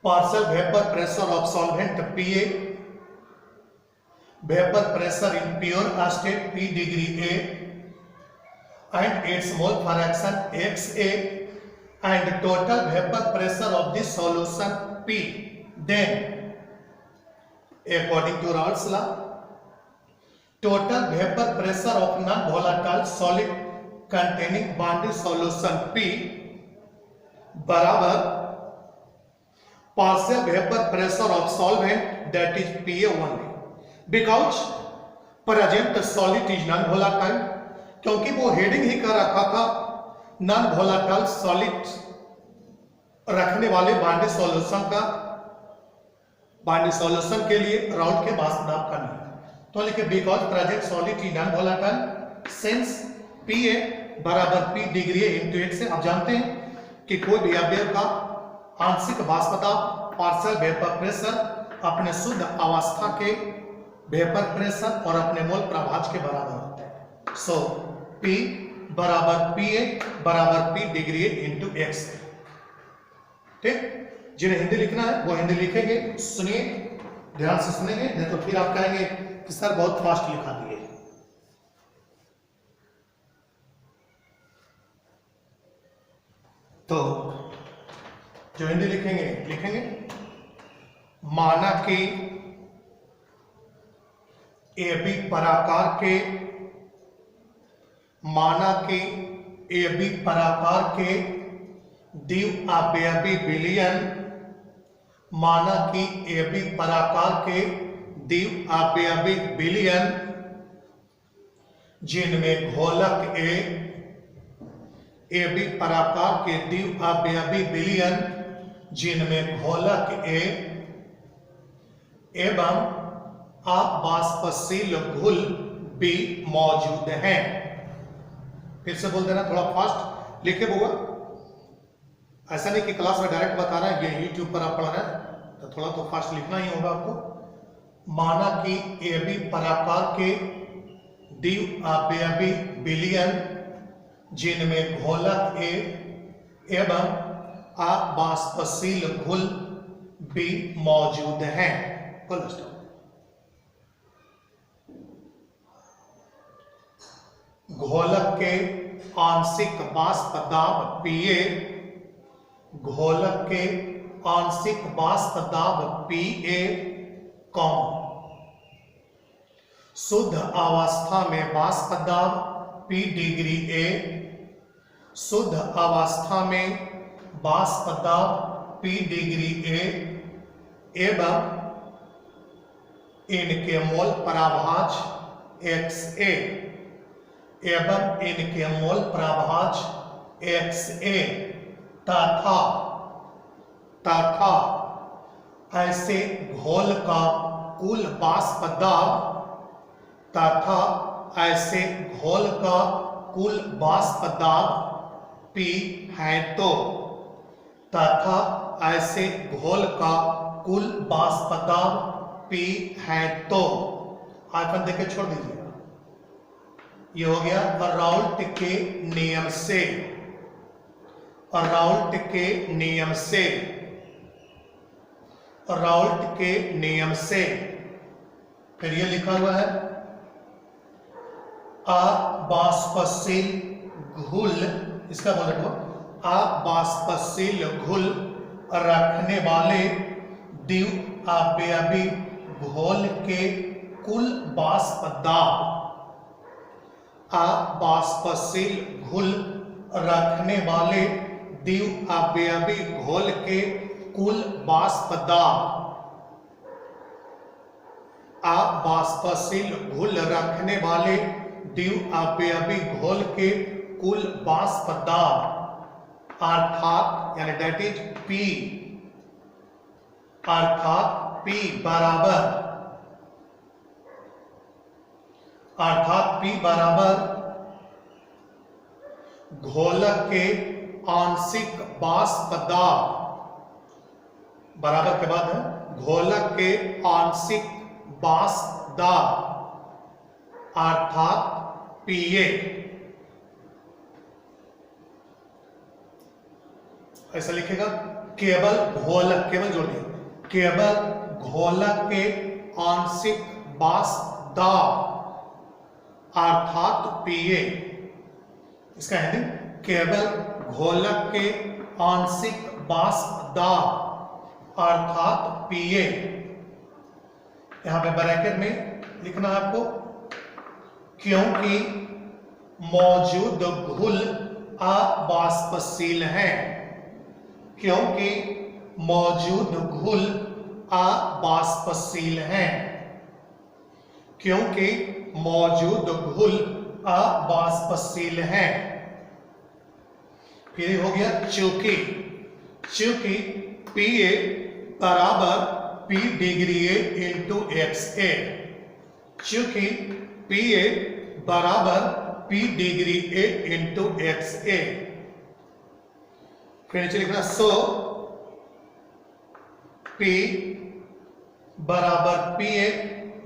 Partial vapor pressure of solvent PA, vapor pressure in pure state P degree A, and its mole fraction XA, and total vapor pressure of this solution P. Then, according to Raoult's law, total vapor pressure of non-volatile solid containing boundary solution P बराबर partial vapor pressure of solvent that is PA only, because present solid is non-volatile, क्योंकि वो heading ही कर रखा था non-volatile solid रखने वाले boundary solution का, boundary solution के लिए राउल्ट के मासदाब का नहीं, तो लिखे because present solid is non volatile since P A बराबर P degree A into x है। आप जानते हैं कि कोई भी अवयव का आंशिक वाष्पदाब पार्शियल वेपर प्रेशर अपने शुद्ध अवस्था के वेपर प्रेशर और अपने मोल प्रभाज के बराबर होता है। सो पी बराबर पी ए बराबर P degree A into x. ठीक, जिन्हें हिंदी लिखना है वो हिंदी लिखेंगे, सुनिए, ध्यान से सुनेंगे, नहीं तो फिर आप कहेंगे कि सर बहुत फास्ट लिखा दिए। तो जो हिंदी लिखेंगे माना कि ए बी पराकार के, माना कि ए बी पराकार के द्विअवयवी विलयन, माना कि ए बी पराकार के द्विअवयवी विलयन जिनमें घोलक ए बी पराकार के द्विअवयवी विलयन जिनमें घोलक ए एवं अवाष्पशील घुल बी मौजूद हैं। फिर से बोल देना, थोड़ा फास्ट लिखे बुआ, ऐसा नहीं कि क्लास में डायरेक्ट बता रहा है, ये यूट्यूब पर आप पढ़ रहे हैं तो थोड़ा तो फास्ट लिखना ही होगा आपको। माना कि ए बी पराकार के द्विअवयवी विलयन जिनमें घोलक ए एवं अवाष्पशील घुल भी मौजूद हैं। घोलक के आंशिक वाष्प दाब Pa, घोलक के आंशिक वाष्प दाब Pa कम, शुद्ध अवस्था में वाष्प दाब P डिग्री A, शुद्ध अवस्था में वाष्प दाब P डिग्री A एवं इनके मोल पराभाज XA एवं इनके मोल पराभाज XA तथा ऐसे घोल का कुल वाष्प दाब तथा ऐसे घोल का कुल वाष्प दाब P है तो, तथा ऐसे घोल का कुल वाष्प दाब P है तो, आइकन देके छोड़ दीजिएगा। ये हो गया राउल्ट के नियम से, राउल्ट के नियम से, राउल्ट के नियम से। फिर ये लिखा हुआ है अवाष्पशील घुल, इसका बोल रहे हो अवाष्पशील घुल रखने वाले द्विअवयवी घोल के कुल वाष्प दाब, अवाष्पशील घुल रखने वाले द्विअवयवी घोल के कुल वाष्प दाब अवाष्पशील घुल रखने वाले द्विअवयवी घोल के कुल वाष्प दाब अर्थात यानी दैट इज P, अर्थात P बराबर घोलक के आंशिक वाष्प दाब बराबर के बाद है घोलक के आंशिक वाष्प दाब अर्थात PA। ऐसा लिखेगा केवल घोलक, केवल जोड़िए, केवल घोलक के आंशिक वाष्प दाब अर्थात PA। इसका हेडिंग केवल घोलक के आंशिक वाष्प दाब अर्थात PA। यहां पे ब्रैकेट में लिखना है आपको, क्योंकि मौजूद घुल अवाष्पशील है, क्योंकि मौजूद घुल अवाष्पशील है, क्योंकि मौजूद घुल अवाष्पशील है। फिर हो गया चूंकि, चूंकि PA बराबर P degree A into XA, चूंकि PA बराबर P degree A into XA। फिर नीचे लिखना सो P बराबर PA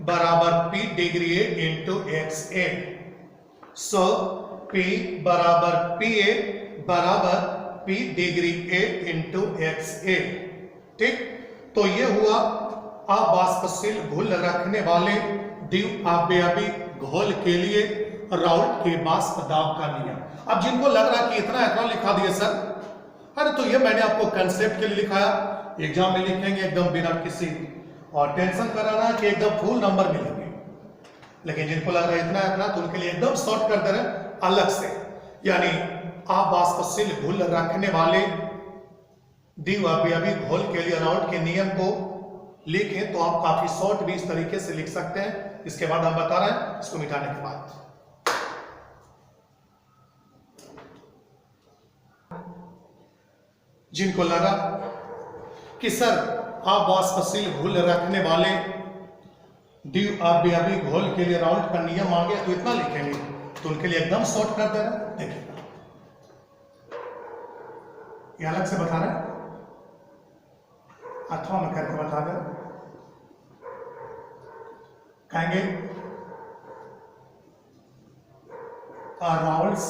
बराबर P degree A into XA। So P बराबर PA बराबर P degree A into XA। ठीक, तो ये हुआ अवाष्पशील घुल रखने वाले द्विअवयवी घोल के लिए राउल्ट के वाष्प दाब का नियम। अब जिनको लग रहा है कि इतना इतना लिखा दिया सर, अरे तो ये मैंने आपको कंसेप्ट के लिए लिखाया, एग्जाम में लिखेंगे एकदम बिना किसी और टेंशन कराना है कि एकदम फुल नंबर मिलेंगे। लेकिन जिनको लग रहा है इतना इतना, तो उनके लिए एकदम शॉर्ट कर दे रहे अलग से, यानी अवाष्पशील घुल रखने वाले द्विअवयवी घोल के लिए राउल्ट के नियम को लिखें तो आप काफी शॉर्ट भी इस तरीके से लिख सकते हैं। इसके बाद हम बता रहे हैं इसको मिटाने के बाद। जिनको लगा कि सर अवाष्पशील घुल रखने वाले द्विअवयवी घोल के लिए राउल्ट का नियम आ गया तो इतना लिखेंगे, तो उनके लिए एकदम शॉर्ट कर देना। देखिए ये अलग से बता रहे हैं, अथवा में करके बता दे, कहेंगे Raoult's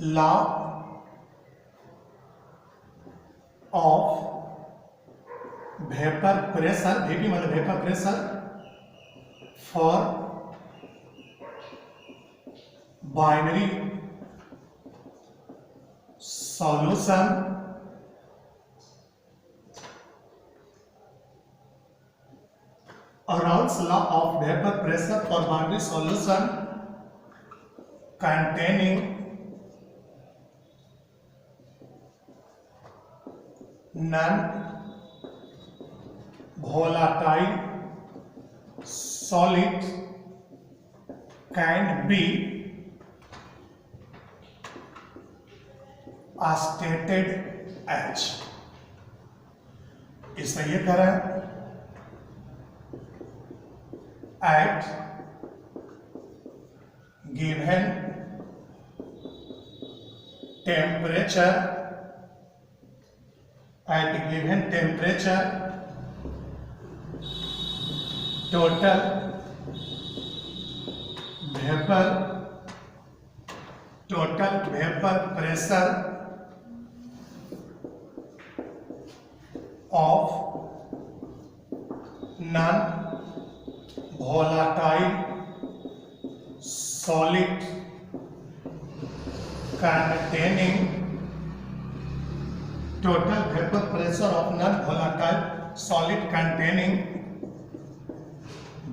law of vapour pressure, VP मतलब vapour pressure for binary solution Raoult's law of vapor pressure for binary solution containing non-volatile solid can be stated as, इसमें ये कह रहा है at given temperature, at given temperature total vapor pressure of non-volatile solid containing total vapor pressure of non-volatile solid containing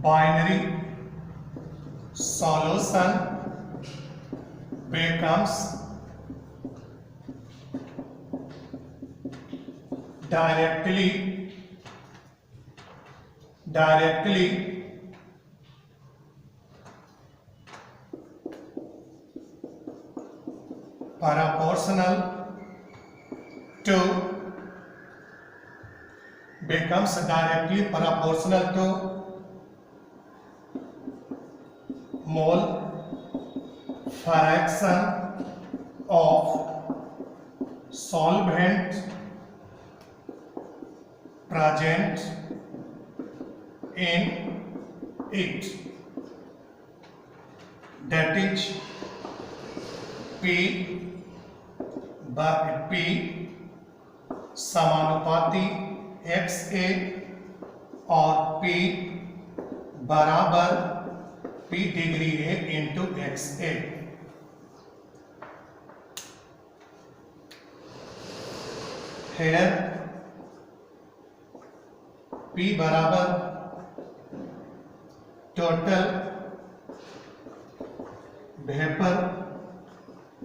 binary solution becomes directly proportional to becomes directly proportional to mole fraction of solvent present in it, that is P समानुपाती XA और P बराबर P degree A into XA। Here P बराबर total vapour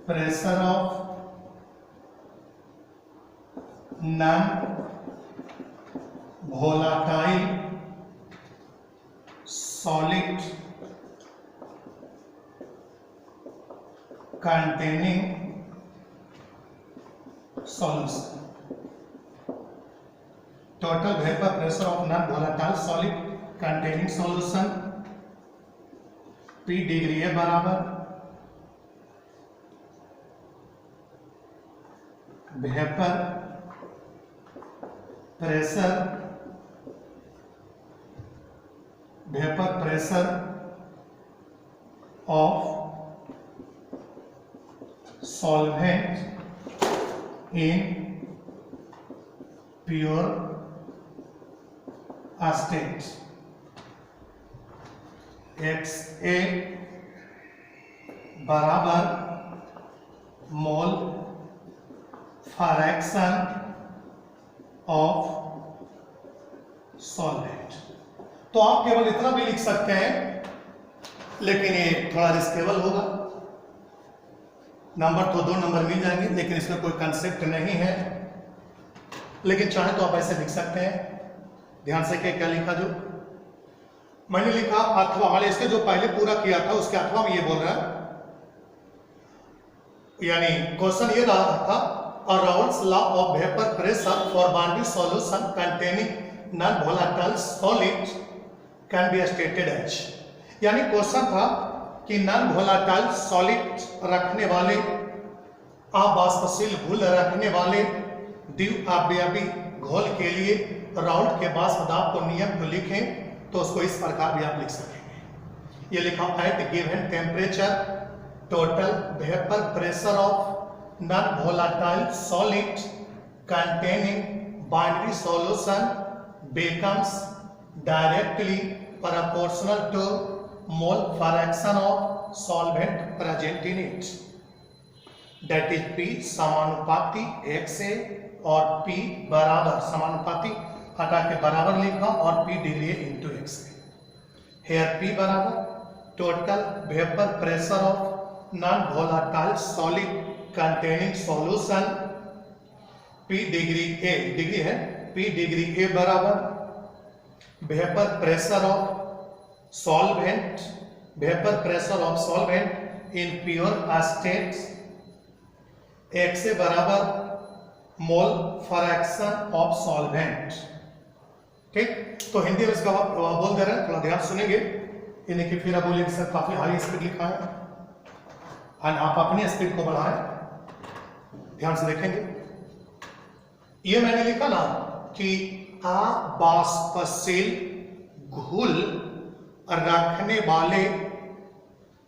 pressure of non volatile solid containing solution. Total vapour pressure of non volatile solid containing solution P degree है बराबर vapour pressure of solvent in pure state XA बराबर मोल fraction of solvent. तो आप केवल इतना भी लिख सकते हैं, लेकिन ये थोड़ा रिस्केबल होगा। नंबर तो 2 नंबर मिल जाएंगे, लेकिन इसमें कोई कंसेप्ट नहीं है। लेकिन चाहे तो आप ऐसे लिख सकते हैं। ध्यान से क्या लिखा, जो मैंने लिखा अथवा, वाले इसके जो पहले पूरा किया था उसके अथवा में ये बोल रहा है, यानी क्वेश्चन ये रहा था Raoult's law of vapor pressure for boundary solution containing non-volatile solid can be stated as, यानी क्वेश्चन था कि नॉन वोलेटाइल सॉलिड रखने वाले, अवाष्पशील घुल रखने वाले द्विआव्ययी घोल के लिए राउल्ट के वाष्प दाब को नियम को लिखें, तो उसको इस प्रकार भी आप लिख सकेंगे। ये लिखा at given temperature total vapour pressure of non-volatile solid containing binary solution becomes directly proportional to mole fraction of solvent present in it, that is P समानुपाती XA और P बराबर समानुपाती हटा के बराबर लिखा और P degree into XA। Here P बराबर total vapour pressure of non volatile solid containing solution P degree A, degree है P डिग्री A बराबर vapour pressure of solvent, vapour pressure of solvent in pure state XA बराबर मोल fraction of solvent. ठीक, तो हिंदी में इसका बोल दे रहे हैं, थोड़ा ध्यान सुनेंगे। यानी कि फिर बोले कि सर काफी हाई स्पीड लिखा है, और आप अपनी स्पीड को बढ़ाएं, ध्यान से देखेंगे। ये मैंने लिखा ना कि अवाष्पशील घुल रखने वाले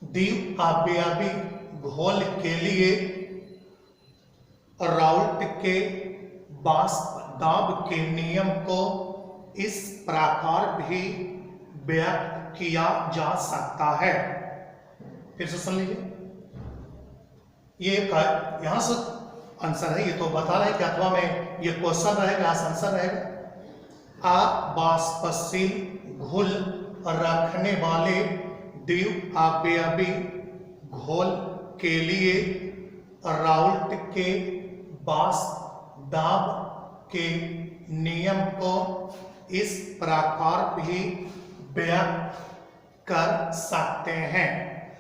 द्विआव्ययी घोल के लिए राउल्ट के वाष्प दाब के नियम को इस प्रकार भी व्यक्त किया जा सकता है। फिर से सुन लीजिए, ये यहां से आंसर है, ये तो बता रहा है कि अथवा में ये क्वेश्चन रहेगा, आंसर रहेगा। अवाष्पशील घुल रखने वाले द्विआव्ययी घोल के लिए राउल्ट के वाष्प दाब के नियम को इस प्रकार भी व्यक्त कर सकते हैं।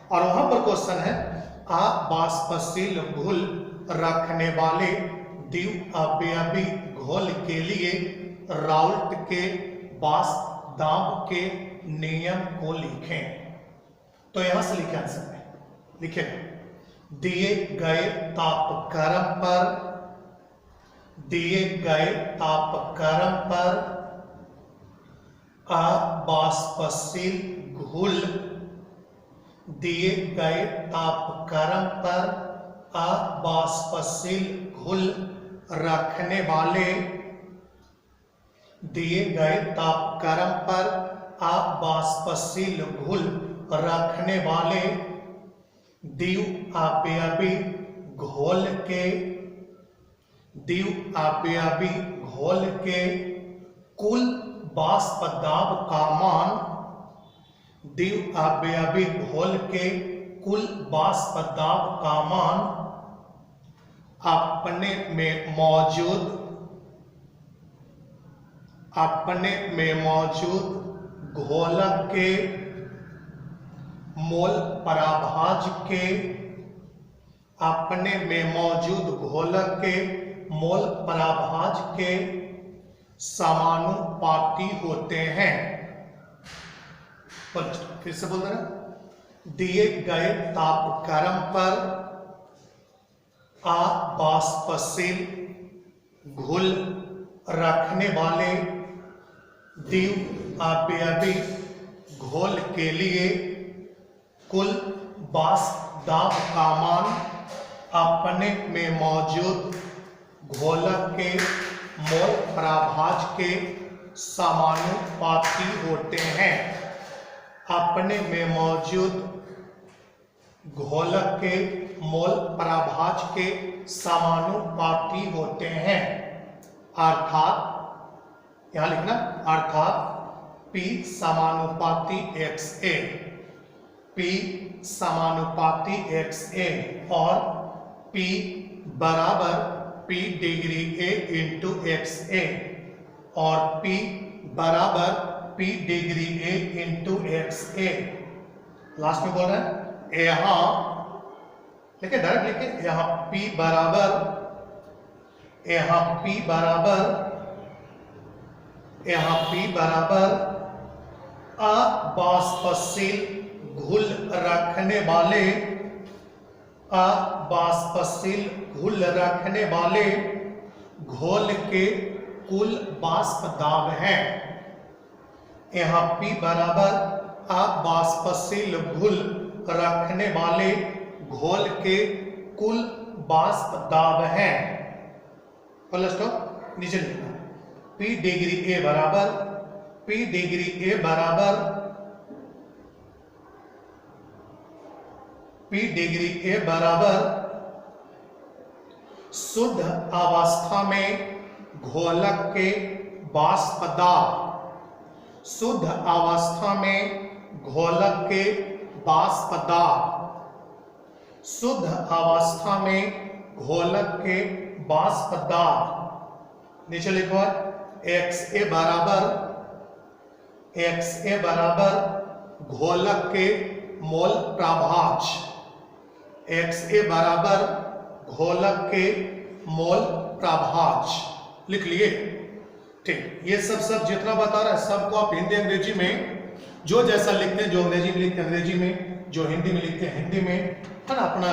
और वहां पर क्वेश्चन है, अवाष्पशील घुल रखने वाले द्विअवयवी घोल के लिए राउल्ट के वाष्प दाब के नियम को लिखें। तो यहां से लिखे आंसर में, लिखेगा दिए गए तापक्रम पर अवाष्पशील घुल, दिए गए तापक्रम पर अवाष्पशील घुल रखने वाले, दिए गए तापक्रम पर अवाष्पशील घुल रखने वाले द्विअवयवी घोल के कुल वाष्प दाब का मान, द्विअवयवी घोल के कुल वाष्प दाब का मान अपने में मौजूद घोलक के मोल पराभाज के, अपने में मौजूद घोलक के मोल पराभाज के समानुपाती होते हैं। फिर से बोल रहे हैं, दिए गए तापक्रम पर अवाष्पशील घुल रखने वाले द्विअवयवी घोल के लिए कुल वाष्प दाब का मान अपने में मौजूद घोलक के मोल पराभाज के समानुपाती होते हैं। अपने में मौजूद घोलक के मोल पराभाज के समानुपाती होते हैं। अर्थात यहां लिखना, अर्थात P समानुपाती XA, P समानुपाती XA और P बराबर P degree A into XA और P बराबर P degree A into XA। Last में बोल रहे हैं, यहां लिखे, डायरेक्ट लिखे, यहां P बराबर अवाष्पशील घुल रखने वाले, अवाष्पशील घुल रखने वाले घोल के कुल वाष्प दाब है। यहाँ P बराबर अवाष्पशील घुल रखने वाले घोल के कुल वाष्प दाब है। प्लस तो नीचे लिखना, P डिग्री A बराबर, P डिग्री A बराबर, P डिग्री A बराबर शुद्ध अवस्था में घोलक के वाष्प दाब, शुद्ध अवस्था में घोलक के वाष्प दाब, शुद्ध अवस्था में घोलक के वाष्प दाब। नीचे लिखो XA बराबर घोलक के मोल प्रभाज, XA बराबर घोलक के मोल प्रभाज। लिख लिए, ठीक। ये सब जितना बता रहा है सबको आप हिंदी अंग्रेजी में जो जैसा लिखते हैं, जो अंग्रेजी में लिखते हैं अंग्रेजी में, जो हिंदी में लिखते हैं हिंदी में, है ना, अपना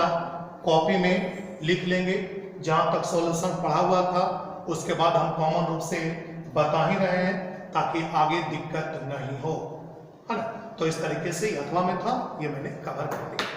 कॉपी में लिख लेंगे। जहां तक सॉल्यूशन पढ़ा हुआ था उसके बाद हम कॉमन रूप से बता ही रहे हैं ताकि आगे दिक्कत नहीं हो, है ना। तो इस तरीके से अथवा में था, ये मैंने कवर कर दिया।